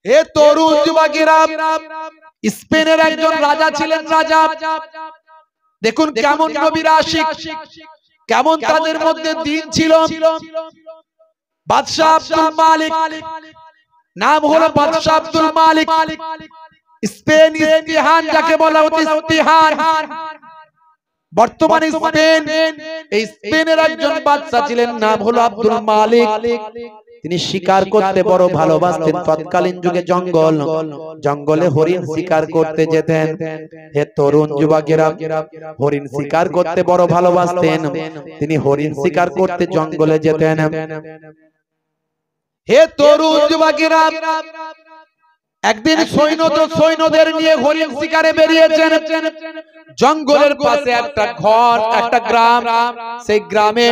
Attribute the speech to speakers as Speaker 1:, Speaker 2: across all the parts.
Speaker 1: এ তরুণ যুবকেরা, স্পেনের একজন রাজা ছিলেন। রাজা দেখুন কেমন নবীর আশিক, কেমন তাদের মধ্যে দিন ছিল। বাদশাহ আব্দুল মালিক, নাম হলো বাদশাহ আব্দুল মালিক। স্পেন, ইস্তিহান যাকে বলা হতো, ইস্তিহান বর্তমানে স্পেন। এই স্পেনের একজন বাদশা ছিলেন, নাম হলো আব্দুল মালিক। তিনি শিকার করতে বড় ভালোবাসতেন। তৎকালীন যুগে জঙ্গলে হরিণ শিকার করতে যেতেন। হে তরুণ যুবকেরা, হরিণ শিকার করতে বড় ভালোবাসতেন। তিনি হরিণ শিকার করতে জঙ্গলে যেতেন। হে তরুণ যুবকেরা, একদিন সৈন্যদের নিয়ে হরিণ শিকারে বেরিয়েছেন। জঙ্গলের পাশে একটা ঘর, একটা গ্রাম। সেই গ্রামে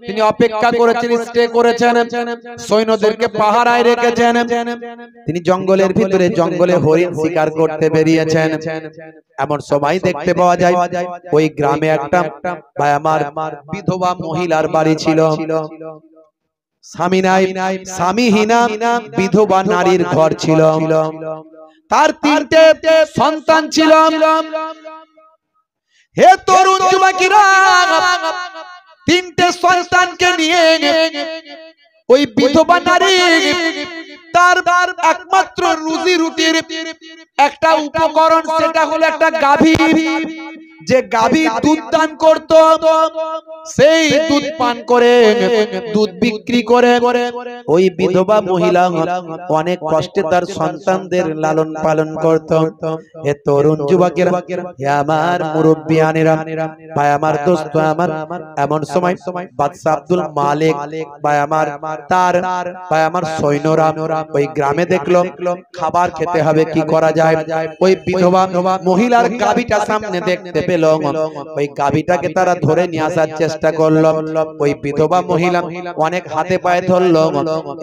Speaker 1: তিনি অপেক্ষা করেছেন, স্টে করেছেন, সৈন্যদেরকে পাহারায় রেখেছেন। তিনি জঙ্গলের ভিতরে জঙ্গলে হরিণ শিকার করতে বেরিয়েছেন। এমন সময় দেখতে পাওয়া যায় ওই গ্রামে একটা আমার বিধবা মহিলার বাড়ি ছিল। স্বামী নাই, স্বামীহীনা বিধবা নারীর ঘর ছিল। তার 3টে সন্তান ছিল। হে তরুণ যুবকেরা, 3টে সন্তানকে নিয়ে ওই বিধবা নারী তার একমাত্র রুজি রুটির একটা উপকরণ, সেটা হলো একটা গাভী। যে গাভী দুধ দান করত, সেই দুধ পান করে, দুধ বিক্রি করে ওই বিধবা মহিলা অনেক কষ্টে তার সন্তানদের লালন পালন করত। হে তরুণ যুবকেরা, হে আমার মুরব্বিয়ানেরা, ভাই আমার দোস্ত আমার, এমন সময় বাদশা আব্দুল মালিক ভাই আমার, তার ভাই আমার সৈন্যরা ওই গ্রামে দেখলো খাবার খেতে হবে, কি করা যায়। ওই বিধবা মহিলার গাভীটা সামনে দেখতে পেল। ওই গাভীটাকে তারা ধরে নিয়ে আসার চেষ্টা করলো। ওই বিধবা মহিলা অনেক হাতে পায়ে ধরলো,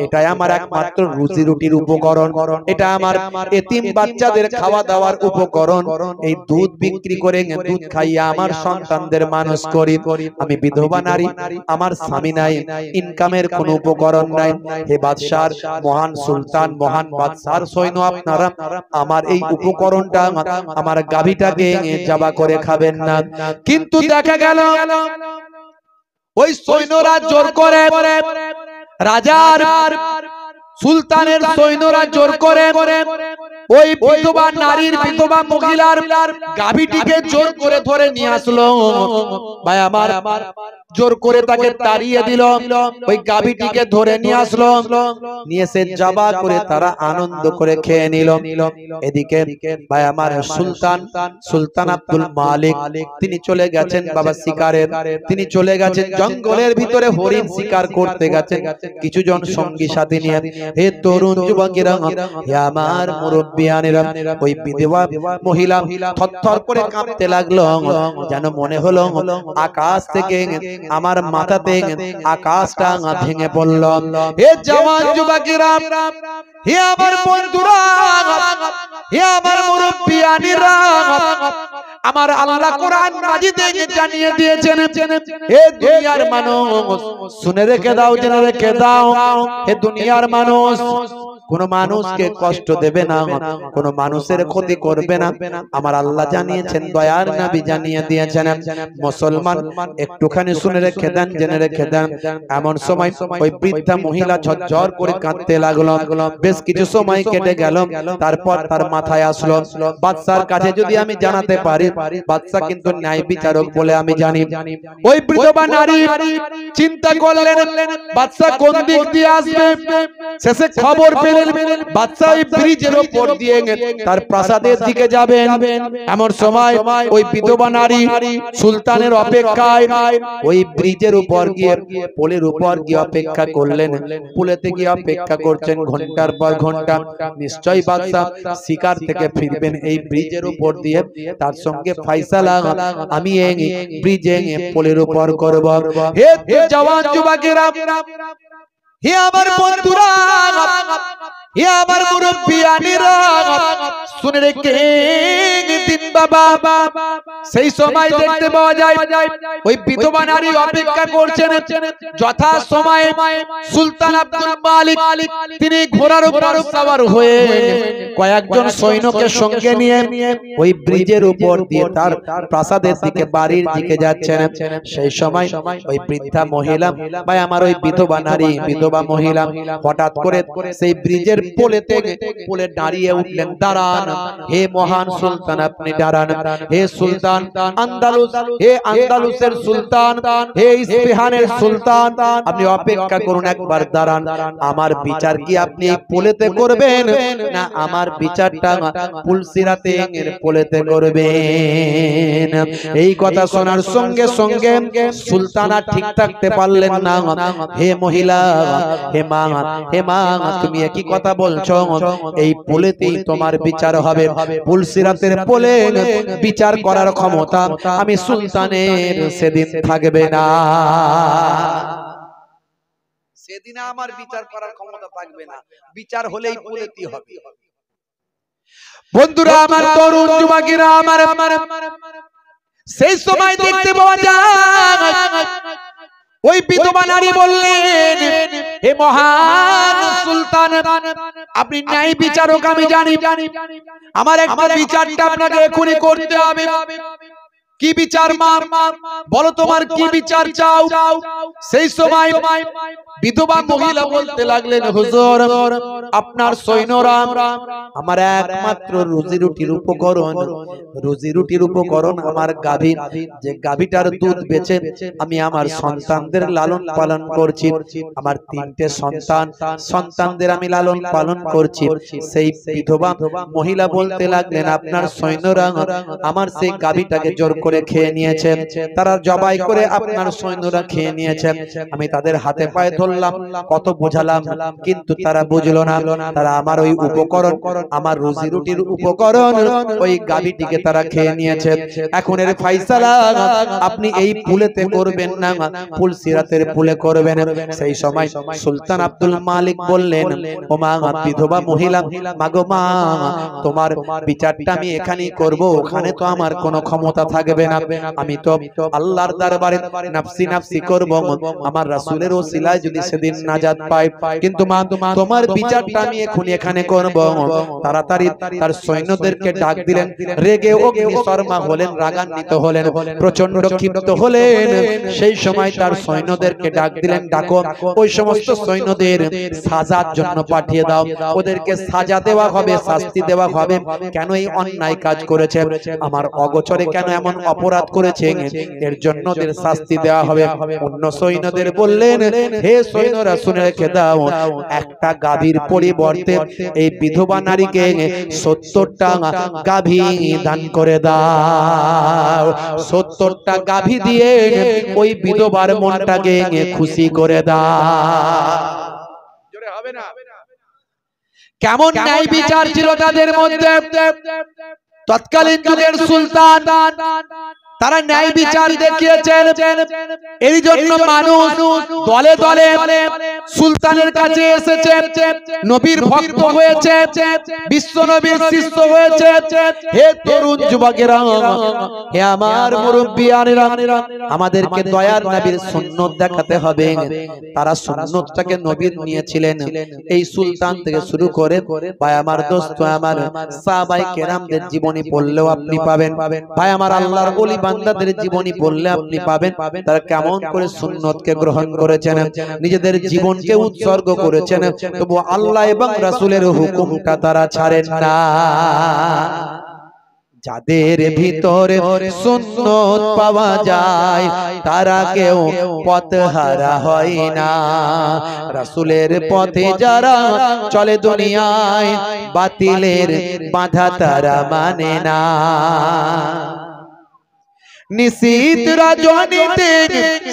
Speaker 1: এটাই আমার একমাত্র রুজি রুটির উপকরণ, এটা আমার এতিম বাচ্চাদের খাওয়া দাওয়ার উপকরণ। এই দুধ বিক্রি করে দুধ খাইয়ে আমার সন্তানদের মানুষ করি। আমি বিধবা নারী, আমার স্বামী নাই, ইনকামের কোনো উপকরণ নাই। হে বাদশার মহান সুলতান, মহান বাদশার সৈন্য, আপনারা আমার এই উপকরণটা, আমার গাভীটাকে জবা করে খাবেন না। কিন্তু দেখা গেল ওই সৈন্যরা জোর করে, রাজার সুলতানের সৈন্যরা জোর করে ওই বিধবা নারীর, বিধবা মহিলার গাভীটিকে জোর করে ধরে নিয়ে আসলো। ভাই আমার, জোর করে তাকে তাড়িয়ে দিল। ওই গাভীটিকে ধরে নিয়ে আসলো, নিয়ে এসে জবা করে তারা আনন্দ করে খেয়ে নিল। এদিকে ভাই আমার সুলতান আব্দুল মালিক তিনি চলে গেছেন বাবা শিকারের, তিনি চলে গেছেন জঙ্গলের ভিতরে হরিণ শিকার করতে গেছেন কিছু জন সঙ্গী সাথী নিয়ে। হে তরুণ যুবকেরা, হে আমার মুরব্বিয়ানেরা, ওই বিধবা মহিলা থরথর করে কাঁপতে লাগলো, যেন মনে হলো আকাশ থেকে, আমার মাথাতে আকাশটা ভেঙে পড়ল। হে জওয়ান যুবকেরা, হে আমার বন্ধুরা, হে আমার মুরব্বিয়ানেরা, আমার আল্লাহ কোরআন মাজিদে জানিয়ে দিয়েছেন, হে দুনিয়ার মানুষ শুনে রেখে দাও, জেনে রেখে দাও, হে দুনিয়ার মানুষ, কোন মানুষকে কষ্ট দেবে না, কোন মানুষের ক্ষতি করবে না। আমার আল্লাহ জানিয়েছেন, দয়ার নবী জানিয়ে দিয়েছেন। মুসলমান একটুখানি শুনে রেখে দেন, জেনে রেখে দেন। এমন সময় ওই বৃদ্ধা মহিলা ঝরঝর করে কাঁদতে লাগলো। বেশ কিছু সময় কেটে গেল, তারপর তার মাথায় আসলো, বাদশার কাছে যদি আমি জানাতে পারি, বাদশা কিন্তু ন্যায় বিচারক বলে আমি জানি। ওই বিধবা নারী চিন্তা করলেন বাদশা কোন দিক দিয়ে আসবে। শেষে খবর পেলেন বাদশা ওই ব্রিজের উপর দিয়ে তার প্রাসাদের দিকে যাবেন। এমন সময় ওই বিধবা নারী সুলতানের অপেক্ষায় ওই ব্রিজের উপর গিয়ে, পোলের উপর গিয়ে অপেক্ষা করলেন। পুলেতে গিয়ে অপেক্ষা করছেন ঘন্টার পর ঘন্টা। নিশ্চয়ই বাদশা শিকার থেকে ফিরবেন এই ব্রিজের উপর দিয়ে, তার সঙ্গে ফয়সালা আমি এই ব্রিজে পোলের উপর করব। হে জওয়ান যুবকেরা, হে আমার বন্ধুরা, হে আমার মুরব্বিয়ানেরা, শুনে রেখে দিন বাবা, সেই সময় দেখতে পাওয়া যায় ওই বিধবা নারী অপেক্ষা করছেন যথা সময়ে সুলতান আব্দুল মালিক তিনি ঘোড়ার উপর সওয়ার হয়ে কয়েকজন সৈন্যকে সঙ্গে নিয়ে ওই ব্রিজের উপর দিয়ে তার প্রাসাদের দিকে বাড়ির দিকে যাচ্ছেন। সেই সময় ওই বৃদ্ধা মহিলা ভাই আমার ওই বিধবা নারী বিধবা মহিলা হঠাৎ করে সেই ব্রিজের পোলে দাঁড়িয়ে উঠলেন। দাঁড়ান হে মহান সুলতান, আপনি দাঁড়ান। হে সুলতান আন্দালুস, হে আন্দালুসের সুলতান, হে ইস্পাহানের সুলতান, আপনি অপেক্ষা করুন, একবার দাঁড়ান। আমার বিচার কি আপনি এই পোলেতে করবেন না আমার বিচারটা পুলসিরাতে এর পোলেতে করবেন? এই কথা শোনার সঙ্গে সঙ্গে সুলতানা ঠিক থাকতে পারলেন না। হে মহিলা, হে মা, হে মা, তুমি একই কথা বলছো? এই পোলেতেই তোমার বিচার হবে। পুলসিরাতের পোলে বিচার করার ক্ষমতা আমি সুলতানের সেদিন থাকবে না। সেদিন আমার বিচার করার ক্ষমতা থাকবে না, বিচার হলেই পোলেতেই হবে। বন্ধুরা আমার, তরুণ যুবকেরা আমার, সেই সময় দেখতে পাওয়া যায় ওই বিধবা নারী বললেন, হে মহান সুলতান, আপনি ন্যায় বিচারক, আমি জানি, আমার একটা বিচারটা আপনাকে এখনই করতে হবে। কি বিচার মা, বলো তোমার কি বিচার চাও? সেই সময় বিধবা মহিলা বলতে লাগলেন, হুজুর আপনার সৈন্যরা আমার একমাত্র রুজি রুটির উপকরণ, রুজি রুটির উপকরণ আমার গাভী, যে গাভীটার দুধ বেচে আমি আমার সন্তানদের লালন পালন করছি। আমার 3টে সন্তান, সন্তানদের আমি লালন পালন করছি। সেই বিধবা মহিলা বলতে লাগলেন, আপনার সৈন্যরা আমার সেই গাভীটাকে জোর করে খেয়ে নিয়েছে, তারা জবাই করে আপনার সৈন্যরা খেয়ে নিয়েছে। আমি তাদের হাতে পায়ে ধরলাম, কত বোঝালাম, কিন্তু তারা বুঝলো না। তারা আমার ওই উপকরণ, আমার রুজি রুটির উপকরণ ওই গাভীটিকে তারা খেয়ে নিয়েছে। এখন এর ফায়সালা আপনি এই পুলেতে করবেন না, পুলসিরাতের পুলে করবেন। সেই সময় সুলতান আব্দুল মালিক বললেন, ও মা বিধবা মহিলা, মাগো মা, তোমার বিচারটা আমি এখানেই করব, ওখানে তো আমার কোনো ক্ষমতা থাকবে না। আমি তো আল্লাহর দরবারে নাফসি নাফসি করব, আমার রাসূলের ওসিলায় যদি সেদিন নাজাত পাই। কিন্তু মা, তোমার বিচারটা আমি এখন এখানে করব। তাড়াতাড়ি তার সৈন্যদেরকে ডাক দিলেন। রেগে অগ্নিশর্মা হলেন, রাগান্বিত হলেন, প্রচন্ড ক্ষিপ্ত হলেন। সেই সময় তার সৈন্যদেরকে ডাক দিলেন, ডাকো ওই সমস্ত সৈন্যদের সাজার জন্য পাঠিয়ে দাও, ওদেরকে সাজা দেওয়া হবে, শাস্তি দেওয়া হবে। কেন এই অন্যায় কাজ করেছে, আমার অগোচরে কেন এমন অপরাধ করেছে, এর জন্য ওদের শাস্তি দেওয়া হবে। অন্য সৈন্যদের বললেন, হে সৈন্যরা শুনে রেখে দাও, একটা গাভীর পরিবর্তে এই বিধবা নারীকে 70টা গাভী দান করে দাও। 70টা গাভী দিয়ে ওই বিধবার মনটাকে খুশি করে দাও। জোরে হবে না? কেমন ন্যায় বিচার ছিল তাদের মধ্যে। তৎকালীন যুগের সুলতান তারা ন্যায় বিচার দেখিয়েছেন। এই জন্য মানুষ দলে দলে সুলতানের কাছে এসেছে, নবীর ভক্ত হয়েছে, বিশ্ব নবীর শিষ্য হয়েছে। হে তরুণ যুবকেরা, হে আমার মুরব্বিয়ানেরা, আমাদেরকে দয়ার নবীর সুন্নত দেখাতে হবে। তারা সুন্নতটাকে নবীর নিয়েছিলেন। এই সুলতান থেকে শুরু করে ভাই আমার দোস্ত, আমার সাহাবায়ে কেরামদের জীবনী পড়লেও আপনি পাবেন। ভাই আমার আল্লাহর ওলি বান্দাদের জীবনী পড়লে আপনি পাবেন তারা কেমন করে সুন্নতকে গ্রহণ করেছেন, নিজেদের জীবনকে উৎসর্গ করেছেন, তবু আল্লাহ এবং রাসূলের হুকুমটা তারা ছাড়েন না। যাদের ভিতরে সুন্নত পাওয়া যায় তারা কেউ পথহারা হয় না। রাসূলের পথে যারা চলে দুনিয়ায় বাতিলের বাধা তারা মানে না। নিশীত রজনীতে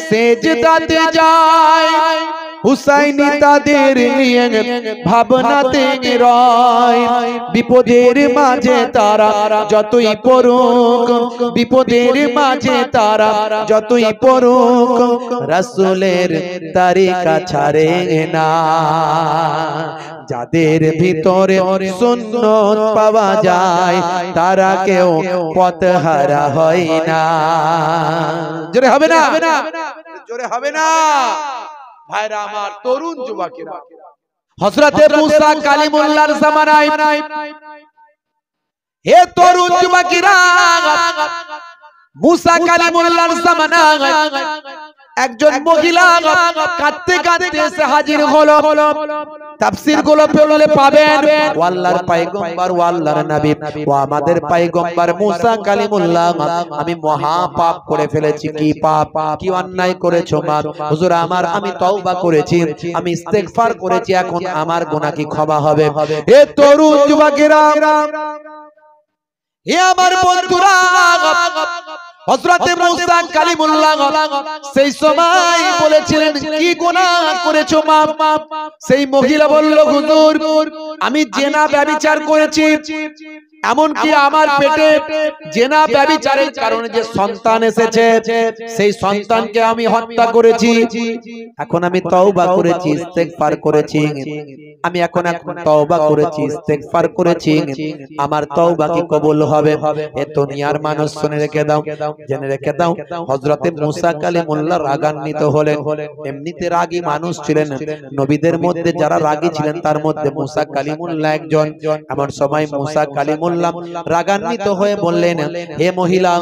Speaker 1: সেজদাতে যায় হুসাইনি তাদের নিয়ে ভাবনাতে রয় বিপদের মাঝে তারা যতই পড়ুক বিপদের মাঝে তারা যতই পড়ুক রাসূলের তরিকা ছাড়ে না যাদের ভিতরে সুন্নত পাওয়া যায় তারা কেউ পথহারা হয় না জোরে হবে না জোরে হবে না ভাইরা আমার তরুণ যুবকেরা হযরতে মুসা কালিমুল্লাহর জামানায় হে তরুণ যুবকেরা মুসা কালিমুল্লাহর জামানায় একজন মহিলা কাঁদতে কাঁদতে এসে হাজির হলো তাফসীর গুলো পড়লে পাবেন ও আল্লাহর পয়গম্বর ও আল্লাহর নবী ও আমাদের পয়গম্বর মুসা কালিমুল্লাহ আমি মহা পাপ করে ফেলেছি কি পাপ কি অন্যায় করেছো মা হুজুর আমি তওবা করেছি আমি ইস্তেগফার করেছি এখন আমার গুনাহ কি ক্ষমা হবে হে তরুণ যুবকেরা হে আমার বন্ধুরা হযরতে মুসা কালিমুল্লাহ সেই সময় বলেছিলেন কি গুনাহ করেছো মা সেই মহিলা বলল হুজুর আমি জিনা ব্যভিচার করেছি এমন কি আমার পেটে জিনা ব্যভিচারের কারণে যে সন্তান এসেছে সেই সন্তানকে আমি হত্যা করেছি এখন আমি তওবা করেছি ইস্তেগফার করেছি আমি এখন তওবা করেছি ইস্তেগফার করেছি আমার তওবা কি কবুল হবে এ দুনিয়ার মানুষ শুনে রেখে দাও জেনে রেখে দাও হযরতে মুসা কালিমুল্লাহ রাগান্বিত হলেন এমনিতে রাগী মানুষ ছিলেন নবীদের মধ্যে যারা রাগী ছিলেন তার মধ্যে মুসা কালিমুল্লাহ একজন এমন সময় মুসা কালিমুল্লাহ রাগান্বিত হয়ে বললেন হে মহিলা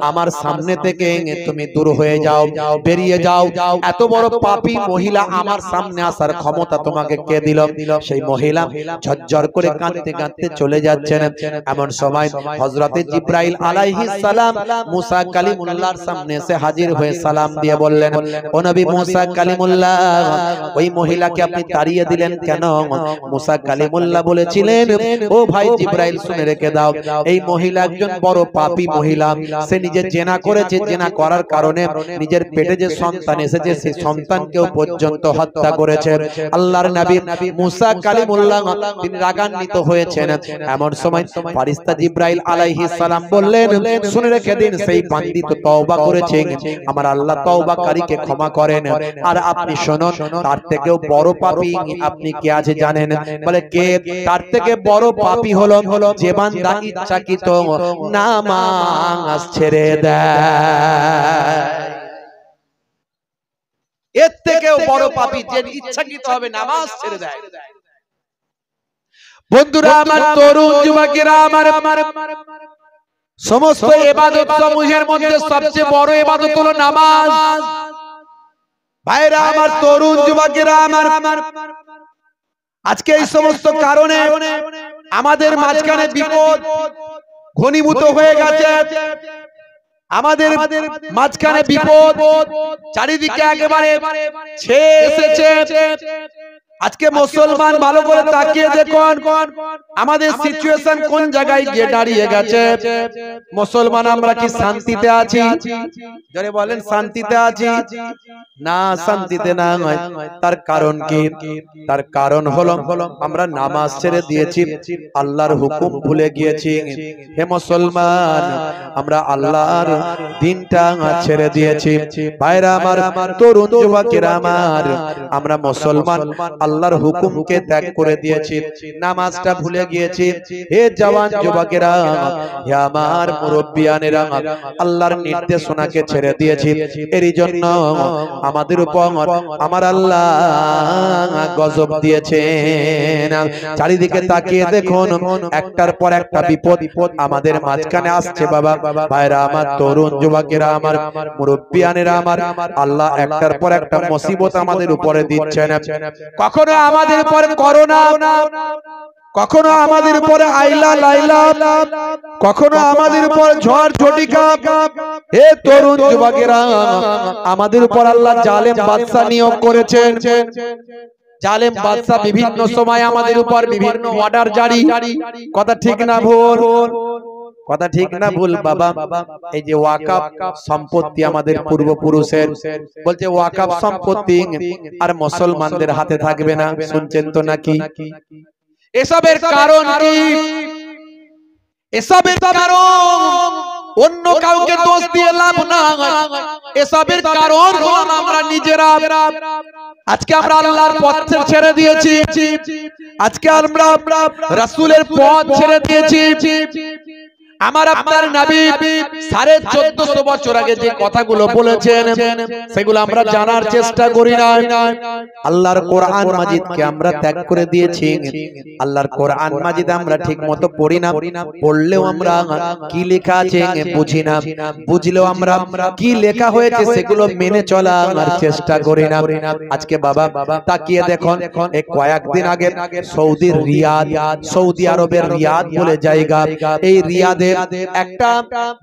Speaker 1: আমার সামনে থেকে তুমি দূর হয়ে যাও বেরিয়ে যাও এত বড় পাপী মহিলা আমার সামনে আসার ক্ষমতা তোমাকে কে দিল সেই মহিলা ঝরঝর করে কাঁদতে কাঁদতে চলে যাচ্ছেন এমন সময় হযরতে জিবরাইল আলাইহিস সালাম মুসা কালিমুল্লাহর সামনে এসে হাজির হয়ে সালাম দিয়ে বললেন ও নবী মুসা কালিমুল্লাহ ওই মহিলাকে আপনি তাড়িয়ে দিলেন কেন মুসা কালিমুল্লাহ বলেছিলেন ও ভাই জিবরাইল শুনে রেখে দাও এই মহিলা একজন বড় পাপী মহিলা সে নিজে জিনা করেছে জিনা করার কারণে নিজের পেটে যে সন্তান এসেছে সেই সন্তানকেও পর্যন্ত হত্যা করেছে আল্লাহর নবী মুসা কালিমুল্লাহ তিনি রাগান্বিত হয়েছেন এমন সময় ফেরেশতা জিবরাইল আলাইহিস সালাম বললেন শুনে রেখে দিন সেই বান্দী তো তওবা করেছে আমার আল্লাহ তওবাকারীকে ক্ষমা করেন আর আপনি শুনুন তার থেকেও বড় পাপী আপনি কে আছে জানেন বলে কে তার থেকে বড় পাপী হলো যে বান্দা ইচ্ছাকৃত নামাজ ছেড়ে দেয় এর থেকেও বড় পাপী যে ইচ্ছাকৃত হবে নামাজ ছেড়ে দেয় বন্ধুরা আমার তরুণ যুবকেরা আমার সমস্ত ইবাদত সমূহের মধ্যে সবচেয়ে বড় ইবাদত হলো নামাজ ভাইরা আমার তরুণ যুবকেরা আমার আজকে এই সমস্ত কারণে আমাদের মাঝখানে বিপদ ঘনীভূত হয়ে গেছে আমাদের মাঝখানে বিপদ চারিদিকে একেবারে ছেয়ে এসেছে আজকে মুসলমান ভালো করে তাকিয়ে দেখুন আমাদের সিচুয়েশন কোন জায়গায় গিয়ে দাঁড়িয়ে গেছে মুসলমান আমরা কি শান্তিতে আছি যারা বলেন শান্তিতে আছি না শান্তিতে না তার কারণ কি তার কারণ হলো আমরা নামাজ ছেড়ে দিয়েছি আল্লাহর হুকুম ভুলে গিয়েছি হে মুসলমান আমরা আল্লাহর দ্বীনটা ছেড়ে দিয়েছি ভাইরা আমার তরুণ যুবকেরা আমার আমরা মুসলমান আল্লাহর হুকুমকে ত্যাগ করে দিয়েছি নামাজটা ভুলে গিয়েছি হে জওয়ান যুবকেরা হে আমার মুরব্বিয়ানেরা আল্লাহর নির্দেশনাকে ছেড়ে দিয়েছি এরই জন্য আমাদের উপর আমার আল্লাহ গজব দিয়েছেন চারিদিকে তাকিয়ে দেখুন একটার পর একটা বিপদ আমাদের মাঝখানে আসছে বাবা ভাইরা আমার তরুণ যুবকেরা আমার মুরব্বিয়ানেরা আমার আল্লাহ একটার পর একটা মুসিবত আমাদের উপরে দিচ্ছেন কখনো আমাদের উপরে করোনা কখনো আমাদের উপরে আইলা লাইলা কখনো আমাদের উপর ঝড় ঝটিকা হে তরুণ যুবকেরা আমাদের উপর আল্লাহ জালেম বাদশা নিয়োগ করেছেন জালেম বাদশা বিভিন্ন সময় আমাদের উপর বিভিন্ন অর্ডার জারি কথা ঠিক না ভুল কথা ঠিক না ভুল বাবা? এই যে ওয়াকাফ সম্পত্তি আমাদের পূর্বপুরুষের, বলছে ওয়াকাফ সম্পত্তি আর মুসলমানদের হাতে থাকবে না, শুনছেন তো নাকি? এসবের কারণ কি? এসবের কারণ অন্য কাউকে দোষ দিয়ে লাভ না, এসবের কারণ হলো আমরা নিজেরা। আজকে আমরা আল্লাহর পথ ছেড়ে দিয়েছি, আজকে আমরা রাসূলের পথ ছেড়ে দিয়েছি। আমার আপনার নবী 1450 বছর আগে যে কথাগুলো বলেছেন সেগুলো আমরা জানার চেষ্টা করি না। আল্লাহর কোরআন মাজিদকে আমরা ত্যাগ করে দিয়েছি। আল্লাহর কোরআন মাজিদ আমরা ঠিকমতো পড়ি না, পড়লেও আমরা কি লেখা আছে বুঝি না, বুঝলেও আমরা কি লেখা হয়েছে সেগুলো মেনে চলার চেষ্টা করি না। আজকে বাবা তাকিয়ে দেখুন, এই কয়েকদিন আগে সৌদির রিয়াদ, সৌদি আরবের রিয়াদ বলে জায়গা, এই রিয়াদে একটা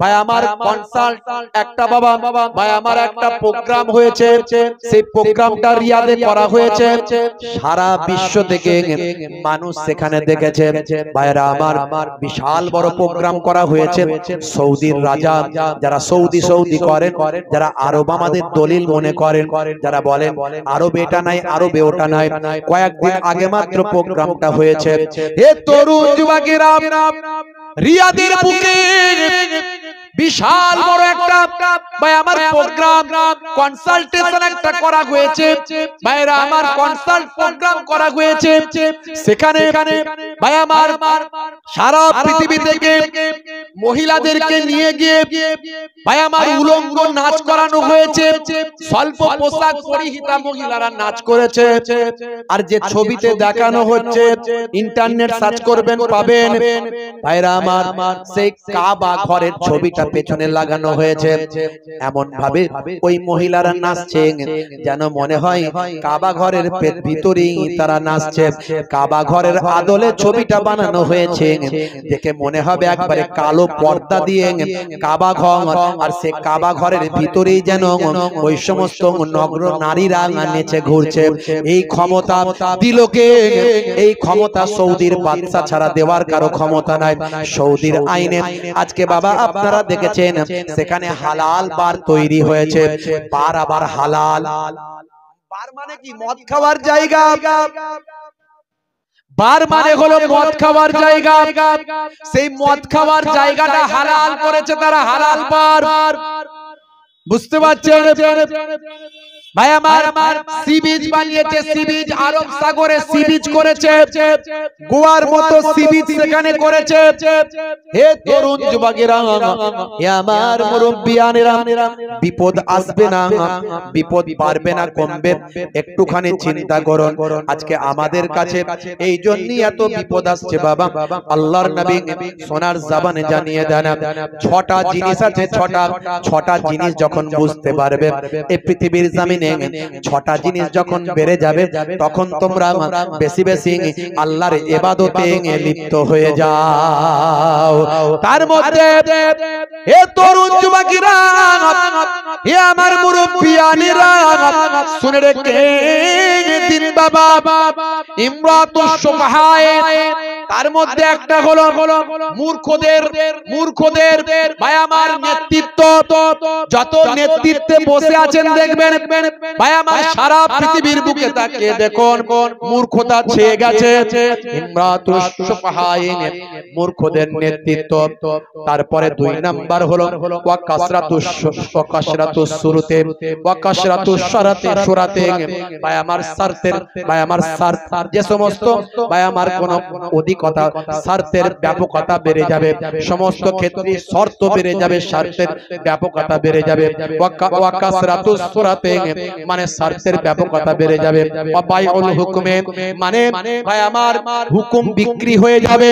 Speaker 1: ভাই আমার কনসার্ট, একটা বাবা ভাই আমার একটা প্রোগ্রাম হয়েছে। সেই প্রোগ্রামটা রিয়াদে করা হয়েছে, সারা বিশ্ব থেকে মানুষ সেখানে দেখেছে। ভাইরা আমার বিশাল বড় প্রোগ্রাম করা হয়েছে। সৌদির রাজা, যারা সৌদি করেন, যারা আরব আমাদের দলিল মনে করেন, যারা বলেন আরব এটা নাই, আরবে ওটা নাই, কয়েকদিন আগে মাত্র প্রোগ্রামটা হয়েছে। হে তরুণ যুবকেরা, রিয়াদের বুকে বিশাল বড় একটা ভাই আমার প্রোগ্রাম, কনসালটেশন একটা করা হয়েছে। ভাইরা আমার কনসাল্ট প্রোগ্রাম করা হয়েছে। সেখানে ভাই আমার সারা পৃথিবী থেকে মহিলাদেরকে নিয়ে গিয়ে ভাই আমার উলঙ্গ নাচ করানো হয়েছে। স্বল্প পোশাক পরিহিতা মহিলারা নাচ করেছে। আর যে ছবিতে দেখানো হচ্ছে, ইন্টারনেট সার্চ করবেন পাবেন। ভাইরা আমার সেই কাবা ঘরের ছবিটা পেছনে লাগানো হয়েছে। এমন ভাবে ওই মহিলারা নাচছে যেন মনে হয় কাবা ঘরের ভিতরেই তারা নাচছে। কাবা ঘরের আদলে ছবিটা বানানো হয়েছে, দেখে মনে হবে একবারে কালো পর্দা দিয়ে কাবা ঘর, আর সে কাবা ঘরের ভিতরেই যেন ওই সমস্ত নগ্ন নারীরা নেচে ঘুরছে। এই ক্ষমতা দিলকে, এই ক্ষমতা সৌদির বাদশা ছাড়া দেওয়ার কারো ক্ষমতা নাই। সৌদির আইনে আজকে বাবা আপনারা দেখেছেন সেখানে হালাল বার তৈরি হয়েছে। বার আবার হালাল, বার মানে কি? মদ খাওয়ার জায়গা। বার মানে হলো মদ খাওয়ার জায়গা। সেই মদ খাওয়ার জায়গাটা হালাল করেছে তারা, হালাল বার। বুঝতে পারছেন ভাই আমার? সি বিচ বানিয়েছে, সি বিচ আরব সাগরে সি বিচ করেছে, গোয়ার মতো সি বিচ সেখানে করেছে। হে তরুণ যুবকেরা, হে আমার মুরব্বিয়ানেরা, বিপদ আসবে না, বিপদ পারবে না কমবে, একটুখানি চিন্তা করুন। আজকে আমাদের কাছে এই জন্যই এত বিপদ আসছে বাবা। আল্লাহর নবী সোনার জবানে জানিয়ে দেন, 6টা জিনিস আছে। 6টা জিনিস যখন বুঝতে পারবে এই পৃথিবীর জমিনে, 6টা জিনিস যখন বেড়ে যাবে, তখন তোমরা বেশি বেশি আল্লাহর ইবাদতে লিপ্ত হয়ে যাও। তার মধ্যে হে তরুণ যুবকেরা, হে আমার মুরব্বিয়ানেরা, শুনে রেখে দিন বাবা, ইমরাতুশ সুবহায়, তার মধ্যে একটা হলো মূর্খদের ভাই আমার নেতৃত্ব। যত নেতৃত্বে বসে আছেন দেখবেন ভাই আমার সারা পৃথিবীর বুকে তাকিয়ে দেখুন মূর্খতা ছেয়ে গেছে। ইমরাতুশ সুবহায়, মূর্খদের নেতৃত্ব। তারপরে 2 নাম্বার হলো ওয়া কাসরাতুস সুরতে ওয়া কাসরাতুস সুরাতে, ভাই আমার শর্তের, ভাই আমার শর্ত, যে সমস্ত ভাই আমার কোন অধিকতা, শর্তের ব্যাপকতা বেড়ে যাবে, সমস্ত ক্ষেত্রে শর্ত বেড়ে যাবে, শর্তের ব্যাপকতা বেড়ে যাবে। ওয়া কাসরাতুস সুরাতে মানে শর্তের ব্যাপকতা বেড়ে যাবে। ওয়া বাইউল হুকমে মানে ভাই আমার হুকুম বিক্রি হয়ে যাবে।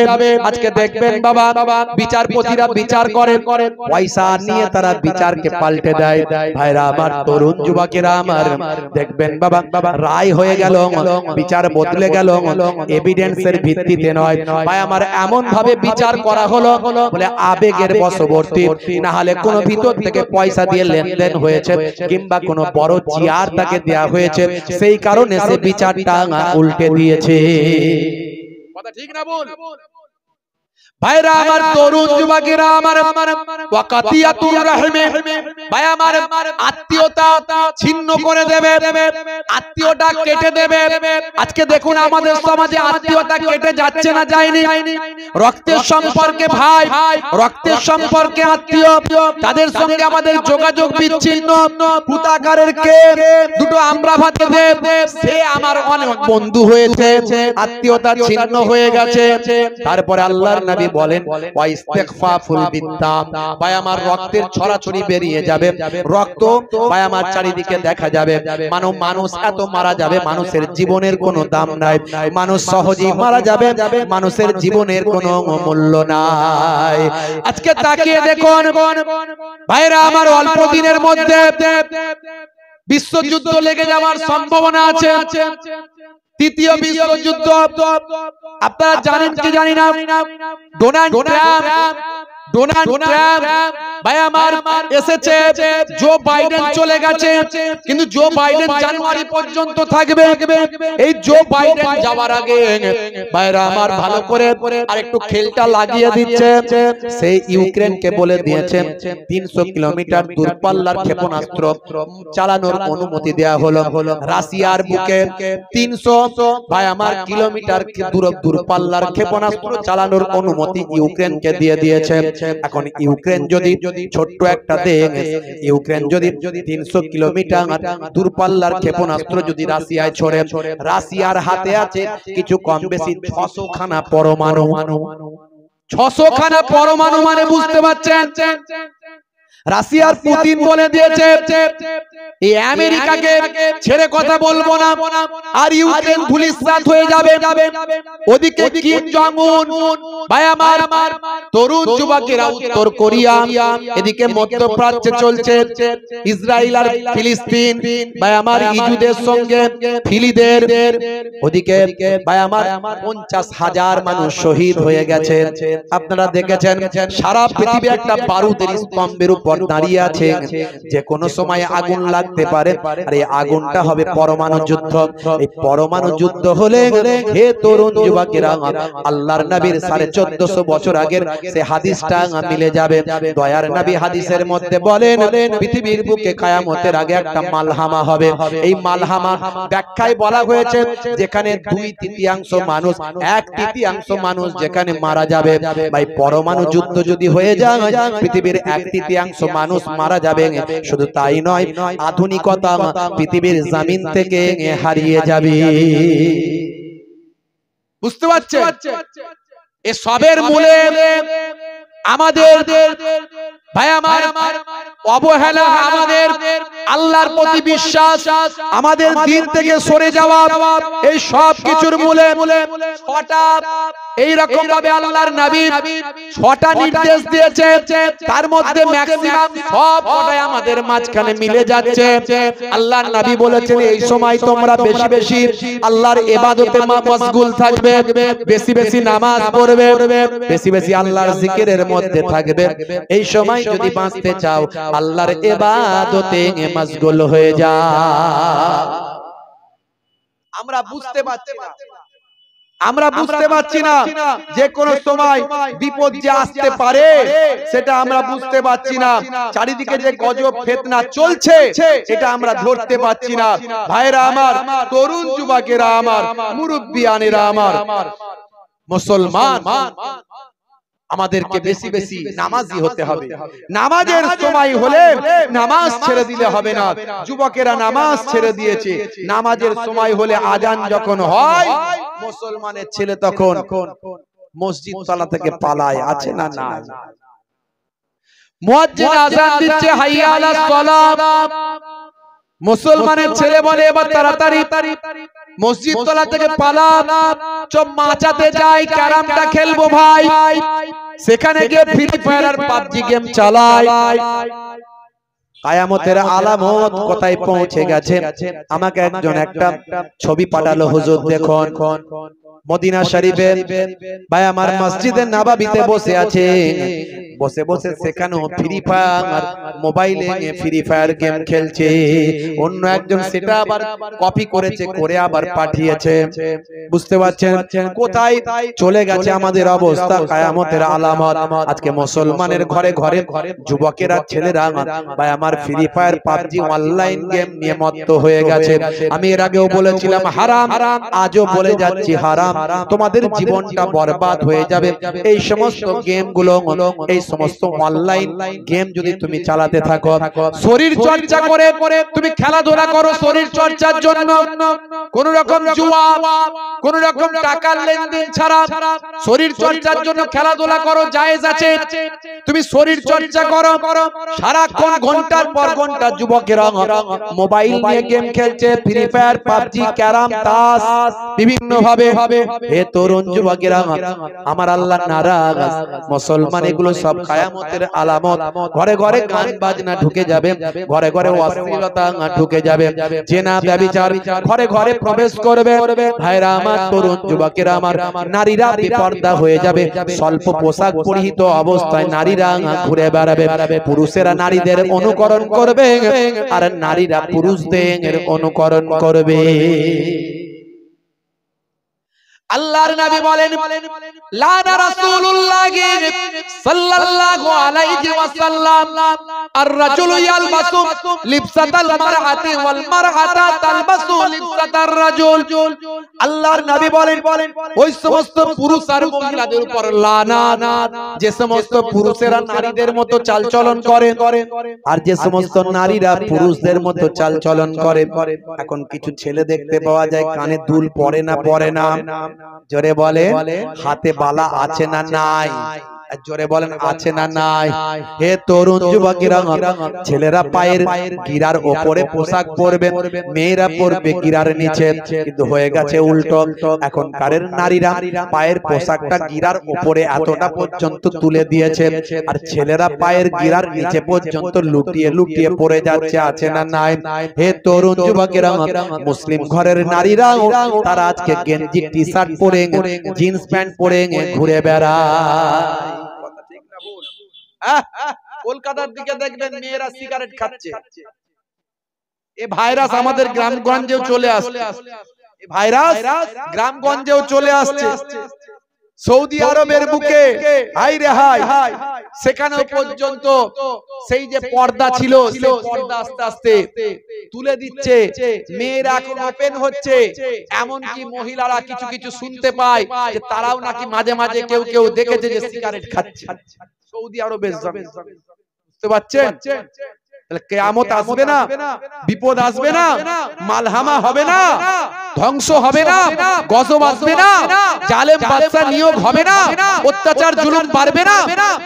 Speaker 1: আজকে দেখবেন বাবা বিচারপতিরা বিচার করেন, পয়সা নিয়ে তারা বিচারকে পাল্টে দেয়। ভাইরা আমার, তরুণ যুবকেরা আমার, দেখবেন বাবা রায় হয়ে গেল, বিচার বদলে গেল, এভিডেন্সের ভিত্তিতে নয়। ভাই আমার এমন ভাবে বিচার করা হলো বলে আবেগের বশবর্তী, না হলে কোন ভিতর থেকে পয়সা দিয়ে লেনদেন হয়েছে, কিংবা কোন বড় চেয়ার তাকে দেয়া হয়েছে, সেই কারণে সে বিচারটা উল্টে দিয়েছে। কথা ঠিক না বল? ভাইরা আমার, তরুণ যুবকেরা আমার, ওয়াকাতিয়াতুর রাহিমে, ভাই আমার, আত্মীয়তা ছিন্ন করে দেবে, আত্মীয়তা কেটে দেবে। আজকে দেখুন আমাদের সমাজে আত্মীয়তা কেটে যাচ্ছে না যায়নি। রক্তের সম্পর্কে ভাই, রক্তের সম্পর্কে আত্মীয়, তাদের সঙ্গে আমাদের যোগাযোগ বিচ্ছিন্ন। কুতাকারের কে দুটো আমরা ভাতে দেব, সে আমার অনেক বন্ধু হয়েছে, আত্মীয়তা ছিন্ন হয়ে গেছে। তারপরে আল্লাহর নবী বলেন ওয়াইস্তিগফাফুল বিদ্দাম, ভাই আমার রক্তের ছড়াছড়ি বেরিয়ে যাবে, রক্ত ভাই আমার চারিদিকে দেখা যাবে। মানুষ এত মারা যাবে, মানুষের জীবনের কোনো দাম নাই, মানুষ সহজেই মারা যাবে, মানুষের জীবনের কোনো মূল্য নাই। আজকে তাকিয়ে দেখুন ভাইরা আমার, অল্প দিনের মধ্যে বিশ্বযুদ্ধ লেগে যাওয়ার সম্ভাবনা আছে। তৃতীয় বিশ্বযুদ্ধ আপনারা জানেন কি জানি না, ডোনাল্ড ট্রাম্প ভাই আমার এসেছে, জো বাইডেন চলে গেছে, কিন্তু জো বাইডেন জানুয়ারি পর্যন্ত থাকবে। এই জো বাইডেন যাওয়ার আগে ভাইরা আমার ভালো করে আরেকটু খেলটা লাগিয়ে দিচ্ছে। সেই ইউক্রেনকে বলে দিয়েছে 300 কিলোমিটার দূরপাল্লার ক্ষেপণাস্ত্র চালানোর অনুমতি দেয়া হলো। রাশিয়ার বুকে 300 ভাই আমার কিলোমিটার দূরপাল্লার ক্ষেপণাস্ত্র চালানোর অনুমতি ইউক্রেনকে দিয়ে দিয়েছে। এখন ইউক্রেন যদি ছোট্ট একটা দেশ, ইউক্রেন যদি 300 কিলোমিটার দূরপাল্লার ক্ষেপণাস্ত্র যদি রাশিয়ায় ছড়ে, রাশিয়ার হাতে আছে কিছু কম বেশি 600 খানা পরমাণু। 600 খানা পরমাণু মানে বুঝতে পারছেন। রাশিয়ার পুতিন বলে দিয়েছে এই আমেরিকাকে ছেড়ে কথা বলবো না, আর ইউক্রেন ধূলিসাৎ হয়ে যাবে। ওদিকে কিম জং উন ভাই আমার, তরুণ যুবকেরা উত্তর কোরিয়া, এদিকে মধ্যপ্রাচ্যে চলছে ইসরায়েল আর ফিলিস্তিন ভাই আমার, ইহুদের সঙ্গে ফিলিদের। ওদিকে ভাই আমার 50,000 মানুষ শহীদ হয়ে গেছে। আপনারা দেখেছেন সারা পৃথিবী একটা বারুদের স্তম্ভের উপর দাঁড়িয়ে আছে, যে কোনো সময় আগুন লাগতে পারে, আর এই আগুনটা হবে পরমাণু যুদ্ধ। এই পরমাণু যুদ্ধ হলে হে তরুণ যুবকেরা, আল্লাহর নবীর 1450 বছর আগের সে হাদিসটা মিলে যাবে। দয়ার নবী হাদিসের মধ্যে বলেন পৃথিবীর বুকে কিয়ামতের আগে একটা মালহামা হবে। এই মালহামা ব্যাখ্যায় বলা হয়েছে যেখানে 2/3 মানুষ, 1/3 মানুষ যেখানে মারা যাবে। ভাই পরমাণু যুদ্ধ যদি হয়ে যায়, পৃথিবীর 1/3 মানুষ মারা যাবে। শুধু তাই নয়, আধুনিকতা পৃথিবীর জমিন থেকে হারিয়ে যাবে। বুঝতে পারছেন? এ সবের মূলে আমাদের ভাই আমার অবহেলা, আমাদের আল্লাহর প্রতি বিশ্বাস, আমাদের দিন থেকে সরে যাওয়া, এই সব কিছুর মূলে হঠাৎ এই রকম ভাবে আল্লাহর নবী 6টা নির্দেশ দিয়েছে, তার মধ্যে ম্যাক্সিমাম সবটাই আমাদের মাঝখানে মিলে যাচ্ছে। আল্লাহর নবী বলেছেন এই সময় তোমরা বেশি বেশি আল্লাহর ইবাদতে মশগুল থাকবে, বেশি বেশি নামাজ পড়বে, বেশি বেশি আল্লাহর জিকিরের মধ্যে থাকবে। এই সময় যদি বাঁচতে চাও আল্লাহর ইবাদতে মশগুল হয়ে যাও। আমরা বুঝতে পারছি না যে কোন সময় বিপদ যে আসতে পারে, সেটা আমরা বুঝতে পারছি না। চারিদিকে যে গজব ফিতনা চলছে, এটা আমরা ধরতে পারছি না। ভাইরা আমার, তরুণ যুবকেরা আমার, মুরব্বিয়ানেরা আমার, মুসলমান, আমাদেরকে বেশি বেশি নামাজি হতে হবে। নামাজের সময় হলে নামাজ ছেড়ে দিলে হবে না। যুবকেরা নামাজ ছেড়ে দিয়েছে, নামাজের সময় হলে আজান যখন হয়, মুসলমানের ছেলে তখন মসজিদ তলা থেকে পালায়, আছে না? না, মুয়াজ্জিন আজান দিচ্ছে হাইয়া আলাস সালাত, মুসলমানের ছেলে বলে এবার তাড়াতাড়ি মসজিদ তলা থেকে পালা, চপ মাচাতে যাই, ক্যারামটা খেলবো ভাই, সেখানে গিয়ে ফ্রি ফায়ার আর পাবজি গেম চালায়। কিয়ামতের আলামত কোথায় পৌঁছে গেছে? আমাকে একজন একটা ছবি পাঠালো, হুজুর দেখুন মদিনা শরীফের ভাই আমার মসজিদে নববীতে বসে আছে বসে বসে সেখানে ফ্রি ফায়ার মোবাইলে ফ্রি ফায়ার গেম খেলছে। অন্য একজন সেটা আবার কপি করেছে, করে আবার পাঠিয়েছে। বুঝতে পারছেন কোথায় চলে গেছে আমাদের অবস্থা? কিয়ামতের আলামত। আজকে মুসলমানের ঘরে ঘরে যুবকেরা, ছেলেরা ভাই আমার free fire PUBG online game নিয়ে মত্ত হয়ে গেছে। আমি এর আগেও বলেছিলাম হারাম, আজও বলে যাচ্ছি হারাম। তোমাদের জীবনটা বরবাদ হয়ে যাবে এই সমস্ত গেমগুলো, এই সমস্ত অনলাইন গেম যদি তুমি চালাতে থাকো। শরীর চর্চা করে তুমি খেলাধুলা করো শরীর চর্চার জন্য, কোন রকম জুয়া, কোন রকম টাকার লেনদেন ছাড়া শরীর চর্চার জন্য খেলাধুলা করো, জায়েজ আছে। তুমি শরীর চর্চা করো, সারাক্ষণ ঘন্টার পর ঘন্টা যুবকেরা মোবাইল নিয়ে গেম খেলছে, ফ্রি ফায়ার, পাবজি, ক্যারাম, তাস, বিভিন্ন ভাবে। হে তরুণ যুবকেরা, আমার আল্লাহ নারাজ। মুসলমান এগুলো সব কিয়ামতের আলামত। ঘরে ঘরে গান বাজনা ঢুকে যাবে, ঘরে ঘরে অশ্লীলতা ঢুকে যাবে, জেনা ব্যভিচার ঘরে ঘরে প্রবেশ করবে। ভাইরা আমার, তরুণ যুবকেরা আমার, নারীরা বেপর্দা হয়ে যাবে। স্বল্প পোশাক পরিহিত অবস্থায় নারীরা ঘুরে বেড়াবে। পুরুষেরা নারীদের অনুকরণ করবে আর নারীরা পুরুষদের অনুকরণ করবে। আল্লাহর নবী বলেন, লানা রাসূলুল্লাহি সাল্লাল্লাহু আলাইহি ওয়াসাল্লাম আর-রাজুলু ইয়ালবাসু লিবসাতাল মারআতি ওয়াল মারআতা তালবাসু লিবসাতার রাজুল। আল্লাহর নবী বলেন, ওই সমস্ত পুরুষ আর মহিলাদের উপর লানাত, যে সমস্ত পুরুষেরা নারীদের মতো চালচলন করে আর যে সমস্ত নারীরা পুরুষদের মতো চালচলন করে। এখন কিছু ছেলে দেখতে পাওয়া যায় কানে দুল পরে না, জোরে বলে হাতে বালা আছে না নাই, জোরে বলেন আছে না নাই। হে তরুণ যুবকেরা, ছেলেরা পায়ের গিরার উপরে পোশাক পরবে, মেয়েরা পরবে গিরার নিচে। কিন্তু হয়ে গেছে উল্টো। এখনকারের নারীরা পায়ের পোশাকটা গিরার উপরে এতটা পর্যন্ত তুলে দিয়েছে, আর ছেলেরা পায়ের গিরার নিচে পর্যন্ত লুটিয়ে লুটিয়ে পড়ে যাচ্ছে, আছে না নাই। হে তরুণ যুবকেরা, মুসলিম ঘরের নারীরাও তারা আজকে গেঞ্জি টি শার্ট পরে, জিন্স প্যান্ট পরে ঘুরে বেড়ায়। কলকাতার দিকে দেখবেন মেয়েরা সিগারেট খাচ্ছে। এই ভাইরাস আমাদের গ্রামগঞ্জেও চলে আসছে, এই ভাইরাস গ্রামগঞ্জেও চলে আসছে। সৌদি আরবের বুকে হাই রে হাই, সেখানে পর্যন্ত সেই যে পর্দা ছিল সেই পর্দা আস্তে আস্তে তুলে দিচ্ছে। মেয়েরা এখন ওপেন হচ্ছে, এমনকি মহিলারা কিছু কিছু শুনতে পায় যে তারাও নাকি মাঝে মাঝে কেউ কেউ দেখেছে যে সিগারেট খাচ্ছে সৌদি আরবের জমিনে। বুঝতে পারছেন? তাহলে কিয়ামত আসবে না, বিপদ আসবে না, মালহামা হবে না, ধ্বংস হবে না, গজব আসবে না, জালেম বাদশা নিয়োগ হবে না, অত্যাচার জুলুম বাড়বে না,